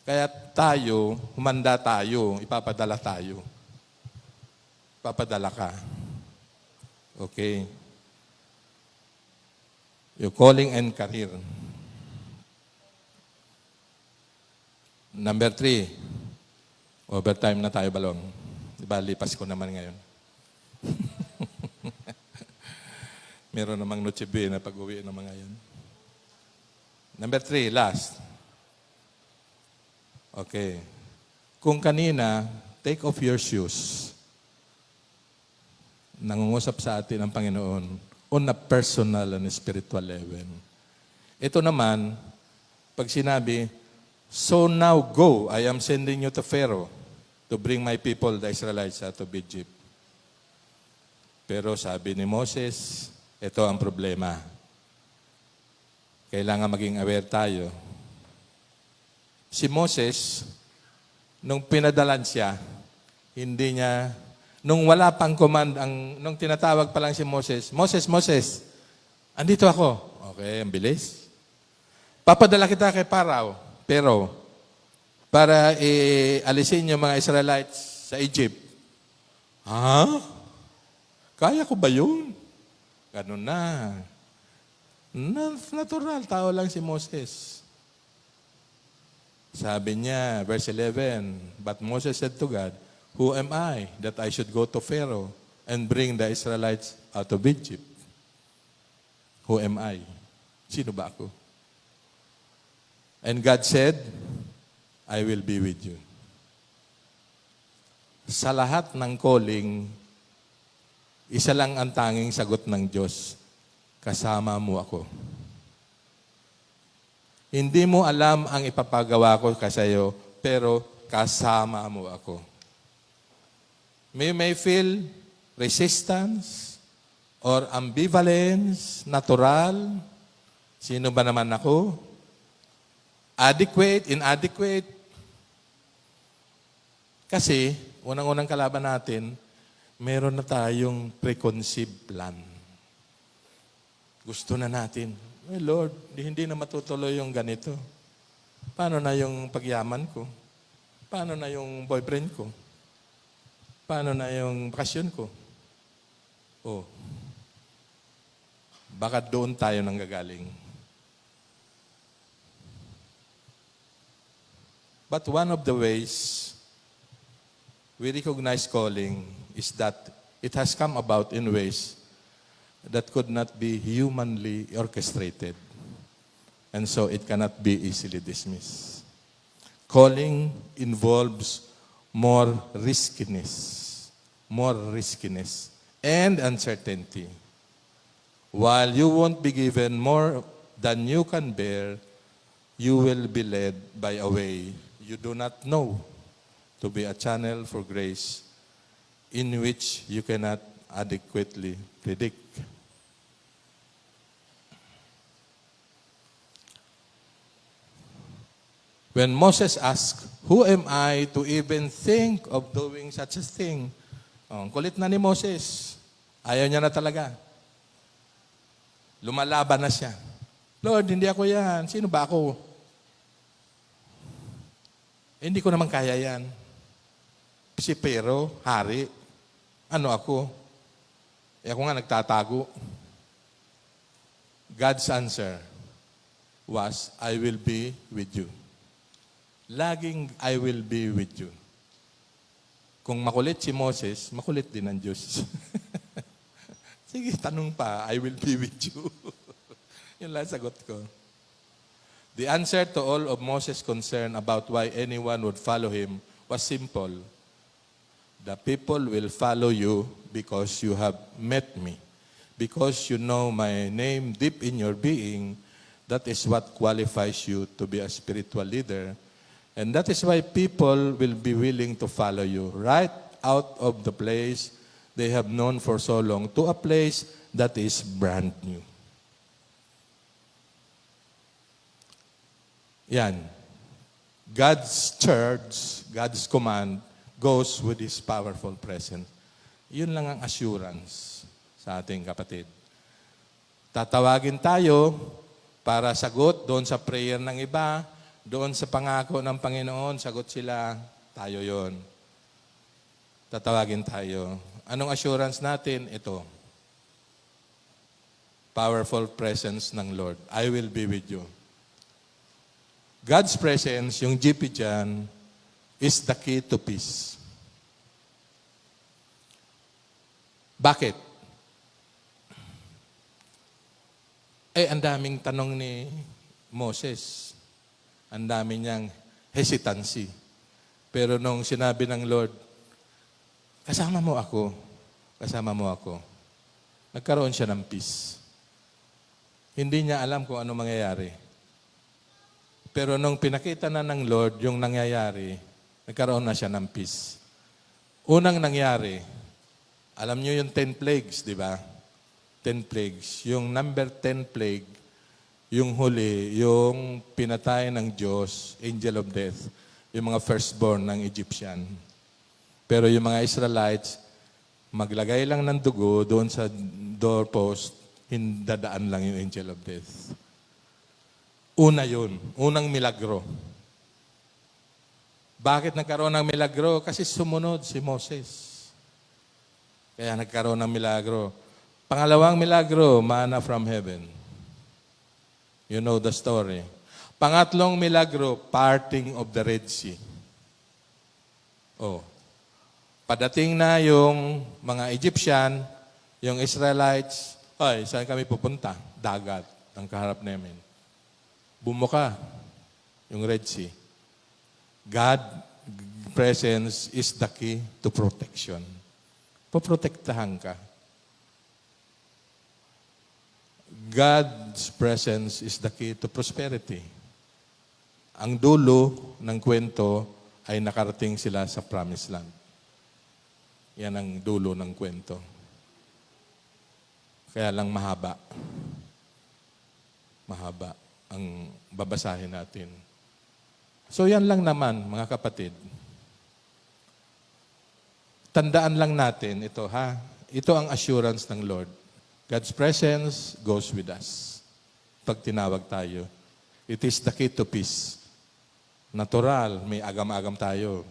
S1: Kaya tayo, humanda tayo, ipapadala tayo. Ipapadala ka. Okay. Your calling and career. Number 3, overtime na tayo, Balong. Diba, lipas ko naman ngayon. Meron namang Noche Buena pag-uwi ng mga yan. Number 3, last. Okay. Kung kanina, take off your shoes. Nangungusap sa atin ang Panginoon on a personal and spiritual level. Ito naman, pag sinabi, so now go, I am sending you to Pharaoh to bring my people, the Israelites, out of Egypt. Pero sabi ni Moses, ito ang problema. Kailangan maging aware tayo. Si Moses, nung pinadalan siya, hindi niya, nung wala pang command, nung tinatawag pa lang si Moses, Moses, andito ako. Okay, ang bilis. Papadala kita kay Pharaoh, pero para alisin yung mga Israelites sa Egypt. Ha? Kaya ko ba yun? Ganun na. Natural, tao lang si Moses. Sabi niya, verse 11, But Moses said to God, Who am I that I should go to Pharaoh and bring the Israelites out of Egypt? Who am I? Sino ba ako? And God said, I will be with you. Sa lahat ng calling, isa lang ang tanging sagot ng Diyos, kasama mo ako. Hindi mo alam ang ipapagawa ko sa'yo, pero kasama mo ako. You may feel resistance or ambivalence, natural. Sino ba naman ako? Adequate, inadequate. Kasi, unang-unang kalaban natin, meron na tayong preconceived plan. Gusto na natin, Lord, hindi na matutuloy yung ganito. Paano na yung pagyaman ko? Paano na yung boyfriend ko? Paano na yung bakasyon ko? Oh, baka doon tayo nanggagaling. But one of the ways we recognize calling is that it has come about in ways that could not be humanly orchestrated. And so it cannot be easily dismissed. Calling involves more riskiness and uncertainty. While you won't be given more than you can bear, you will be led by a way you do not know to be a channel for grace in which you cannot adequately predict. When Moses asked, Who am I to even think of doing such a thing? Oh, kulit na ni Moses. Ayaw niya na talaga. Lumalaban na siya. Lord, hindi ako yan. Sino ba ako? Hindi ko naman kaya yan. Si Pero, hari. Ano ako? Ako nga nagtatago. God's answer was, I will be with you. Laging, I will be with you. Kung makulit si Moses, makulit din ang Diyos. Sige, tanong pa, I will be with you. Yun lang sagot ko. The answer to all of Moses' concern about why anyone would follow him was simple. The people will follow you because you have met me. Because you know my name deep in your being, that is what qualifies you to be a spiritual leader. And that is why people will be willing to follow you right out of the place they have known for so long to a place that is brand new. Yan. God's church, God's command, goes with His powerful presence. Yun lang ang assurance sa ating kapatid. Tatawagin tayo para sagot doon sa prayer ng iba, doon sa pangako ng Panginoon, sagot sila, tayo yon. Tatawagin tayo. Anong assurance natin? Ito. Powerful presence ng Lord. I will be with you. God's presence, yung GP dyan, is the key to peace. Bakit? Ang daming tanong ni Moses. Ang dami niyang hesitancy. Pero nung sinabi ng Lord, kasama mo ako, nagkaroon siya ng peace. Hindi niya alam kung ano mangyayari. Pero nung pinakita na ng Lord yung nangyayari, nagkaroon na siya ng peace. Unang nangyari, alam niyo yung 10 plagues, di ba? 10 plagues. Yung number 10 plague, yung huli, yung pinatay ng Diyos, angel of death, yung mga firstborn ng Egyptian. Pero yung mga Israelites, maglagay lang ng dugo doon sa doorpost, hindadaan lang yung angel of death. Una yun, unang milagro. Bakit nagkaroon ng milagro? Kasi sumunod si Moses. Kaya nagkaroon ng milagro. Pangalawang milagro, manna from heaven. You know the story. Pangatlong milagro, parting of the Red Sea. Oh. Padating na yung mga Egyptian, yung Israelites, ay, saan kami pupunta? Dagat ang kaharap namin. Bumuka yung Red Sea. God presence is the key to protection. Poprotektahan ka. God's presence is the key to prosperity. Ang dulo ng kwento ay nakarating sila sa Promised Land. Yan ang dulo ng kwento. Kaya lang mahaba. Mahaba ang babasahin natin. So yan lang naman, mga kapatid. Tandaan lang natin ito, ha? Ito ang assurance ng Lord. God's presence goes with us. Pag tinawag tayo, it is the key to peace. Natural, may agam-agam tayo.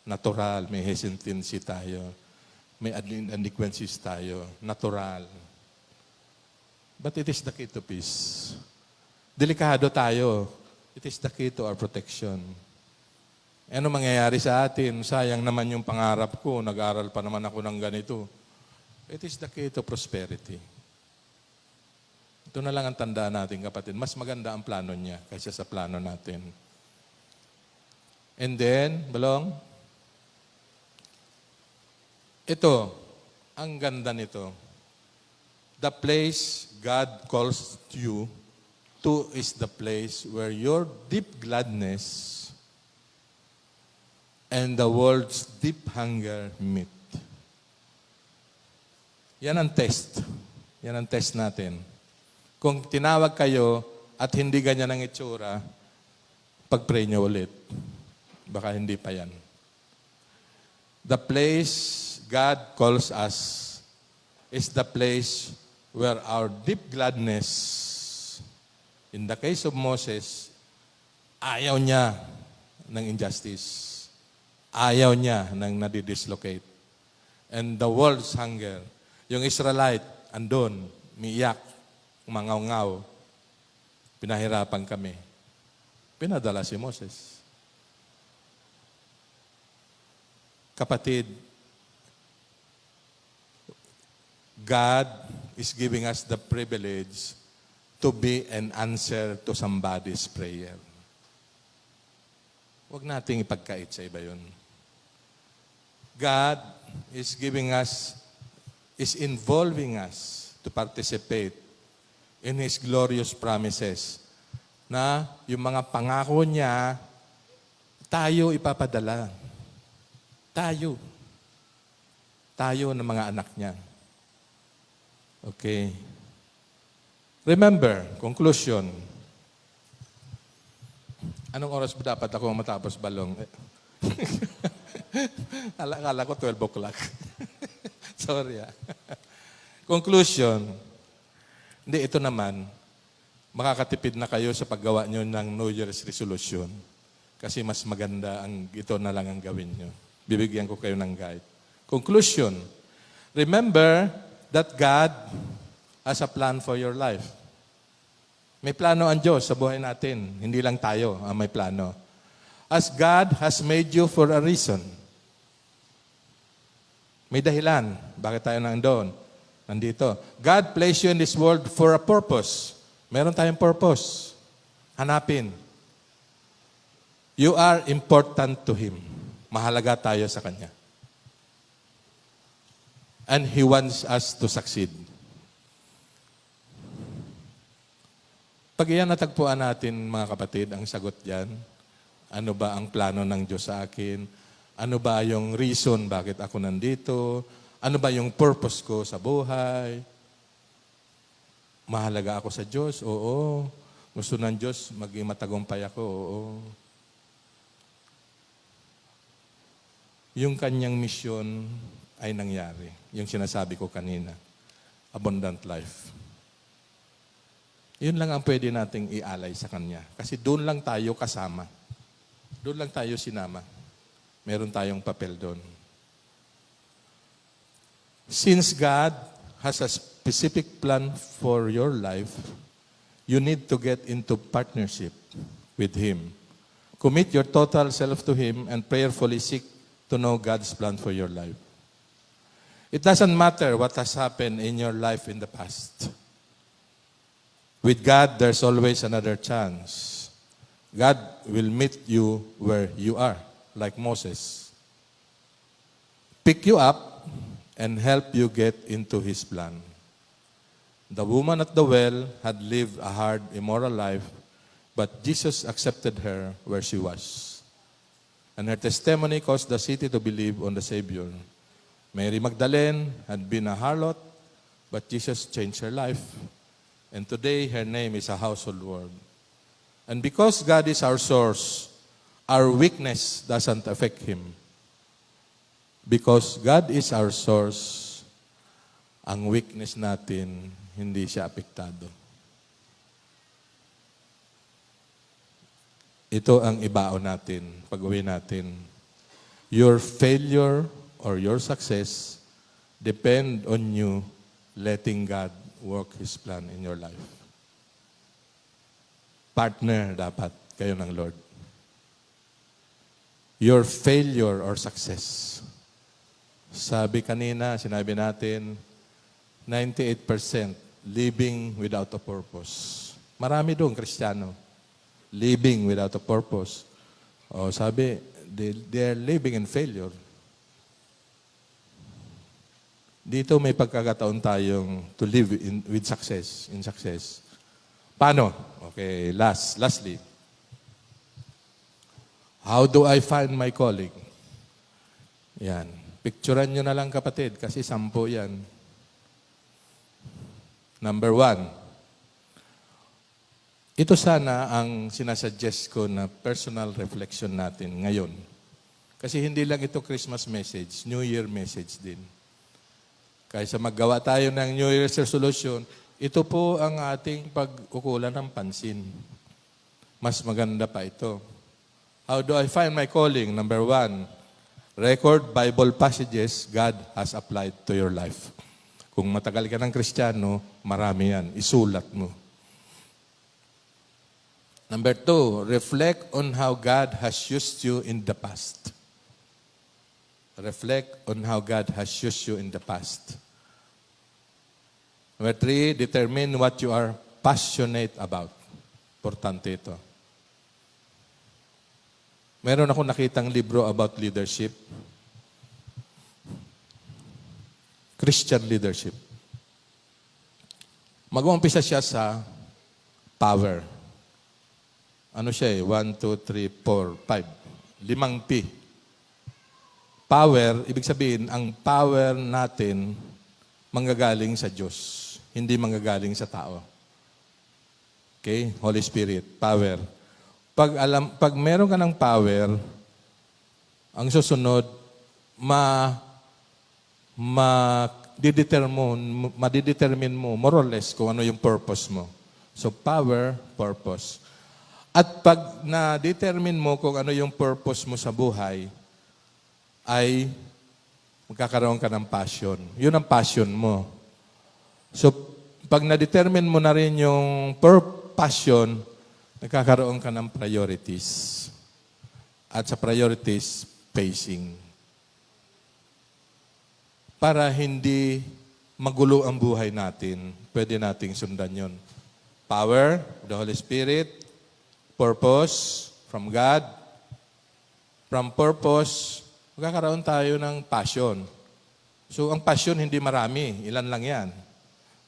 S1: Natural, may hesitancy tayo. May inadequacies tayo. Natural. But it is the key to peace. Delikado tayo. It is the key to our protection. Ano mangyayari sa atin? Sayang naman yung pangarap ko. Nag-aral pa naman ako ng ganito. It is the key to prosperity. Ito na lang ang tandaan natin, kapatid. Mas maganda ang plano niya kaysa sa plano natin. And then, Balong, ito, ang ganda nito. The place God calls you to is the place where your deep gladness and the world's deep hunger meet. Yan ang test. Yan ang test natin. Kung tinawag kayo at hindi ganyan ang itsura, pag-pray nyo ulit. Baka hindi pa yan. The place God calls us is the place where our deep gladness, in the case of Moses, ayaw niya ng injustice. Ayaw niya ng nadidislocate. And the world's hunger, yung Israelite, andun, miyak, umangaw-ngaw, pinahirapan kami. Pinadala si Moses. Kapatid, God is giving us the privilege to be an answer to somebody's prayer. Huwag nating ipagkait sa iba yun. God is giving us, is involving us to participate in His glorious promises na yung mga pangako niya, tayo ipapadala. Tayo. Tayo ng mga anak niya. Okay. Remember, conclusion. Anong oras ba dapat ako matapos, Balong? Akala ko 12 o'clock. Sorry. Conclusion. Hindi, ito naman, makakatipid na kayo sa paggawa nyo ng New Year's resolution. Kasi mas maganda ang ito na lang ang gawin nyo. Bibigyan ko kayo ng guide. Conclusion. Remember that God has a plan for your life. May plano ang Diyos sa buhay natin. Hindi lang tayo ang may plano. As God has made you for a reason. May dahilan. Bakit tayo nandoon? Nandito. God placed you in this world for a purpose. Meron tayong purpose. Hanapin. You are important to Him. Mahalaga tayo sa Kanya. And He wants us to succeed. Pag iyan natagpuan natin, mga kapatid, ang sagot diyan, ano ba ang plano ng Diyos sa akin? Ano ba yung reason bakit ako nandito? Ano ba yung purpose ko sa buhay? Mahalaga ako sa Diyos? Oo. Gusto ng Diyos maging matagumpay ako? Oo. Yung kanyang misyon ay nangyari. Yung sinasabi ko kanina. Abundant life. Yun lang ang pwede nating ialay sa Kanya. Kasi doon lang tayo kasama. Doon lang tayo sinama. Meron tayong papel doon. Since God has a specific plan for your life, you need to get into partnership with Him. Commit your total self to Him and prayerfully seek to know God's plan for your life. It doesn't matter what has happened in your life in the past. With God, there's always another chance. God will meet you where you are, like Moses. Pick you up and help you get into His plan. The woman at the well had lived a hard, immoral life, but Jesus accepted her where she was. And her testimony caused the city to believe on the Savior. Mary Magdalene had been a harlot, but Jesus changed her life. And today, her name is a household word. And because God is our source, our weakness doesn't affect Him. Because God is our source, ang weakness natin, hindi siya apektado. Ito ang ibaon natin, pag-uwi natin. Your failure or your success depend on you letting God work His plan in your life. Partner dapat kayo ng Lord. Your failure or success. Sabi kanina, sinabi natin, 98% living without a purpose. Marami doon, Kristiyano. Living without a purpose. O sabi, they're living in failure. Dito may pagkakataon tayong to live with success, in success. Paano? Okay, lastly. How do I find my calling? Yan. Picturean nyo na lang kapatid, kasi 10 yan. Number 1. Ito sana ang sinasuggest ko na personal reflection natin ngayon. Kasi hindi lang ito Christmas message, New Year message din. Kaysa maggawa tayo ng New Year's resolution, ito po ang ating pag-ukulan ng pansin. Mas maganda pa ito. How do I find my calling? Number 1, record Bible passages God has applied to your life. Kung matagal ka ng Kristiyano, marami yan. Isulat mo. Number 2, reflect on how God has used you in the past. Reflect on how God has used you in the past. Number 3, determine what you are passionate about. Importante ito. Meron ako nakitang libro about leadership. Christian leadership. Mag-uumpisa siya sa power. Ano siya eh? 1, 2, 3, 4, 5. 5 P. Power, ibig sabihin, ang power natin manggagaling sa Diyos. Hindi manggagaling sa tao. Okay? Holy Spirit, power. Pag meron ka ng power, ang susunod, madidetermine mo more or less kung ano yung purpose mo. So, power, purpose. At pag na-determine mo kung ano yung purpose mo sa buhay, ay magkakaroon ka ng passion. Yun ang passion mo. So, pag na-determine mo na rin yung passion, nagkakaroon ka ng priorities. At sa priorities, pacing. Para hindi magulo ang buhay natin, pwede nating sundan yun. Power, the Holy Spirit, purpose, from God. From purpose, magkakaroon tayo ng passion. So, ang passion hindi marami. Ilan lang yan.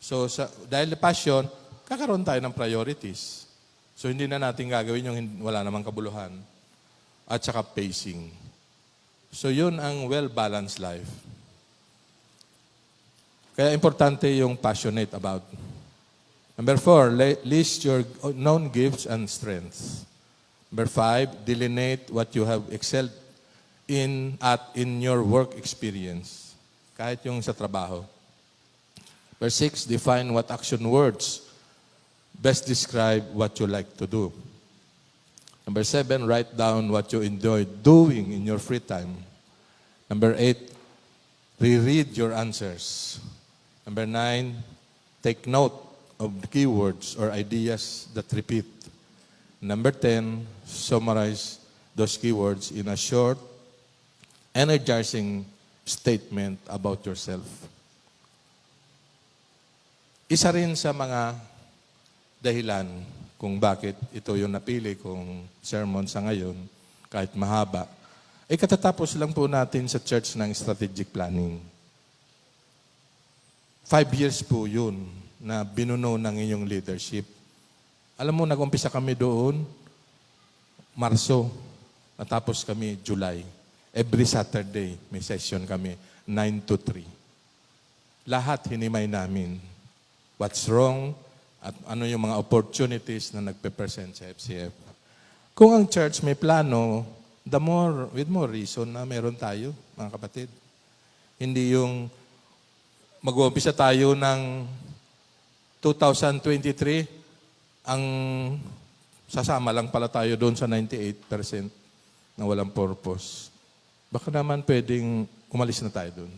S1: So, dahil passion, kakaroon tayo ng priorities. So, hindi na natin gagawin yung wala namang kabuluhan. At saka pacing. So, yun ang well-balanced life. Kaya importante yung passionate about. Number 4, list your known gifts and strengths. Number 5, delineate what you have excelled in your work experience. Kahit yung sa trabaho. Number 6, define what action words best describe what you like to do. Number 7, write down what you enjoy doing in your free time. Number 8, reread your answers. Number 9, take note of the keywords or ideas that repeat. Number 10, summarize those keywords in a short, energizing statement about yourself. Isa rin sa mga dahilan kung bakit ito yung napili kong sermon sa ngayon, kahit mahaba, ay katatapos lang po natin sa church ng strategic planning. 5 years po yun na binuno ng inyong leadership. Alam mo, nag-umpisa kami doon, Marso, natapos kami July. Every Saturday, may session kami, 9 to 3. Lahat hinimay namin. What's wrong? At ano yung mga opportunities na nagpe-present sa FCF. Kung ang church may plano, with more reason na meron tayo, mga kapatid. Hindi yung mag-uumpisa tayo ng 2023, ang sasama lang pala tayo doon sa 98% na walang purpose. Baka naman pwedeng umalis na tayo doon.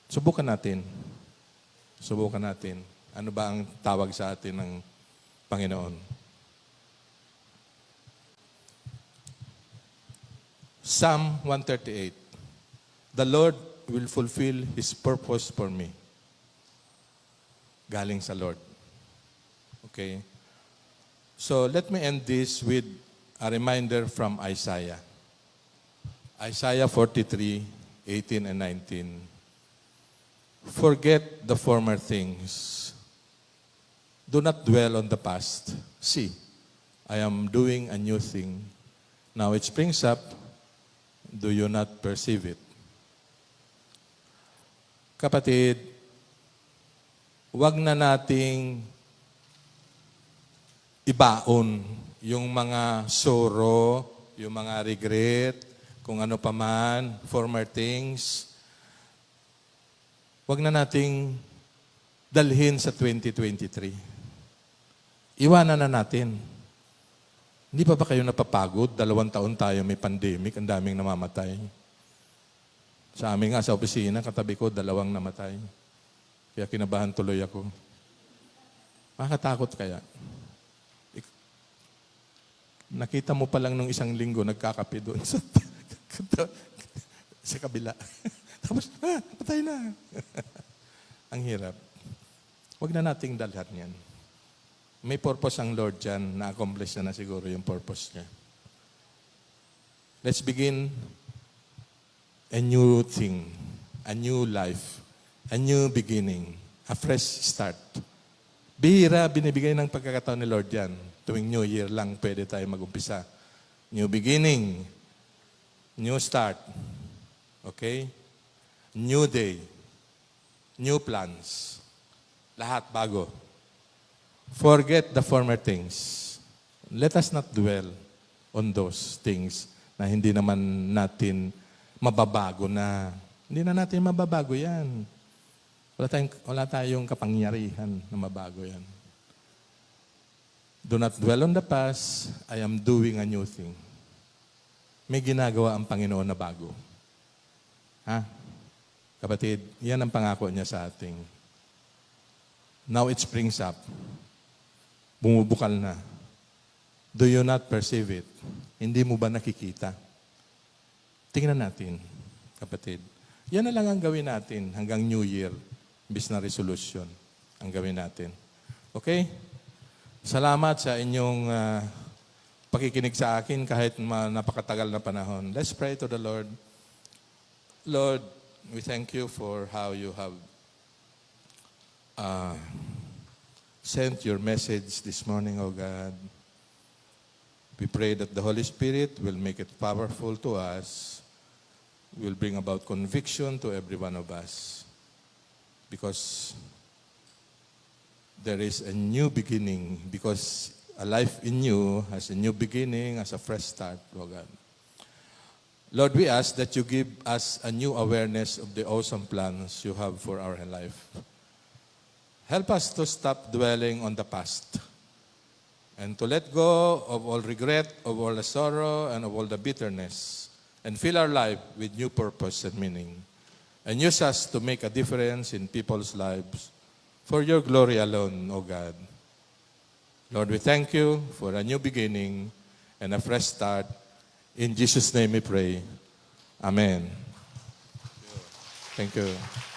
S1: Subukan natin. Subukan natin. Ano ba ang tawag sa atin ng Panginoon? Psalm 138. The Lord will fulfill His purpose for me. Galing sa Lord. Okay? So, let me end this with a reminder from Isaiah. Isaiah 43, 18 and 19. Forget the former things. Do not dwell on the past. See, I am doing a new thing. Now it springs up. Do you not perceive it? Kapatid, wag na nating ibaon yung mga sorrow, yung mga regret, kung ano pa man, former things. Wag na nating dalhin sa 2023. Iwanan na natin. Hindi pa ba kayo napapagod? 2 taon tayo may pandemic, ang daming namamatay. Sa amin nga, sa opisina, katabi ko, 2 namatay. Kaya kinabahan tuloy ako. Makakatakot kaya. Nakita mo pa lang nung 1 linggo, nagkakape doon sa kabila. Tapos, patay na. Ang hirap. Huwag na nating dalhan yan. May purpose ang Lord dyan, na-accomplish na siguro yung purpose niya. Let's begin a new thing, a new life, a new beginning, a fresh start. Bihira, binibigay ng pagkakataon ni Lord yan. Tuwing New Year lang, pwede tayo mag-umpisa. New beginning, new start. Okay? New day, new plans. Lahat bago. Forget the former things. Let us not dwell on those things na hindi naman natin mababago na. Hindi na natin mababago yan. Wala tayong kapangyarihan na mabago yan. Do not dwell on the past. I am doing a new thing. May ginagawa ang Panginoon na bago. Ha? Kapatid, yan ang pangako niya sa ating. Now it springs up. Bumubukal na. Do you not perceive it? Hindi mo ba nakikita? Tingnan natin, kapatid. Yan na lang ang gawin natin hanggang New Year. Imbis na resolution ang gawin natin. Okay? Salamat sa inyong pakikinig sa akin kahit napakatagal na panahon. Let's pray to the Lord. Lord, we thank you for how you have sent your message this morning, O God. We pray that the Holy Spirit will make it powerful to us, will bring about conviction to every one of us. Because there is a new beginning, because a life in you has a new beginning, has a fresh start, O God. Lord, we ask that you give us a new awareness of the awesome plans you have for our life. Help us to stop dwelling on the past. and to let go of all regret, of all the sorrow, and of all the bitterness, and fill our life with new purpose and meaning, and use us to make a difference in people's lives for your glory alone, O God. Lord, we thank you for a new beginning and a fresh start. In Jesus' name we pray. Amen. Thank you.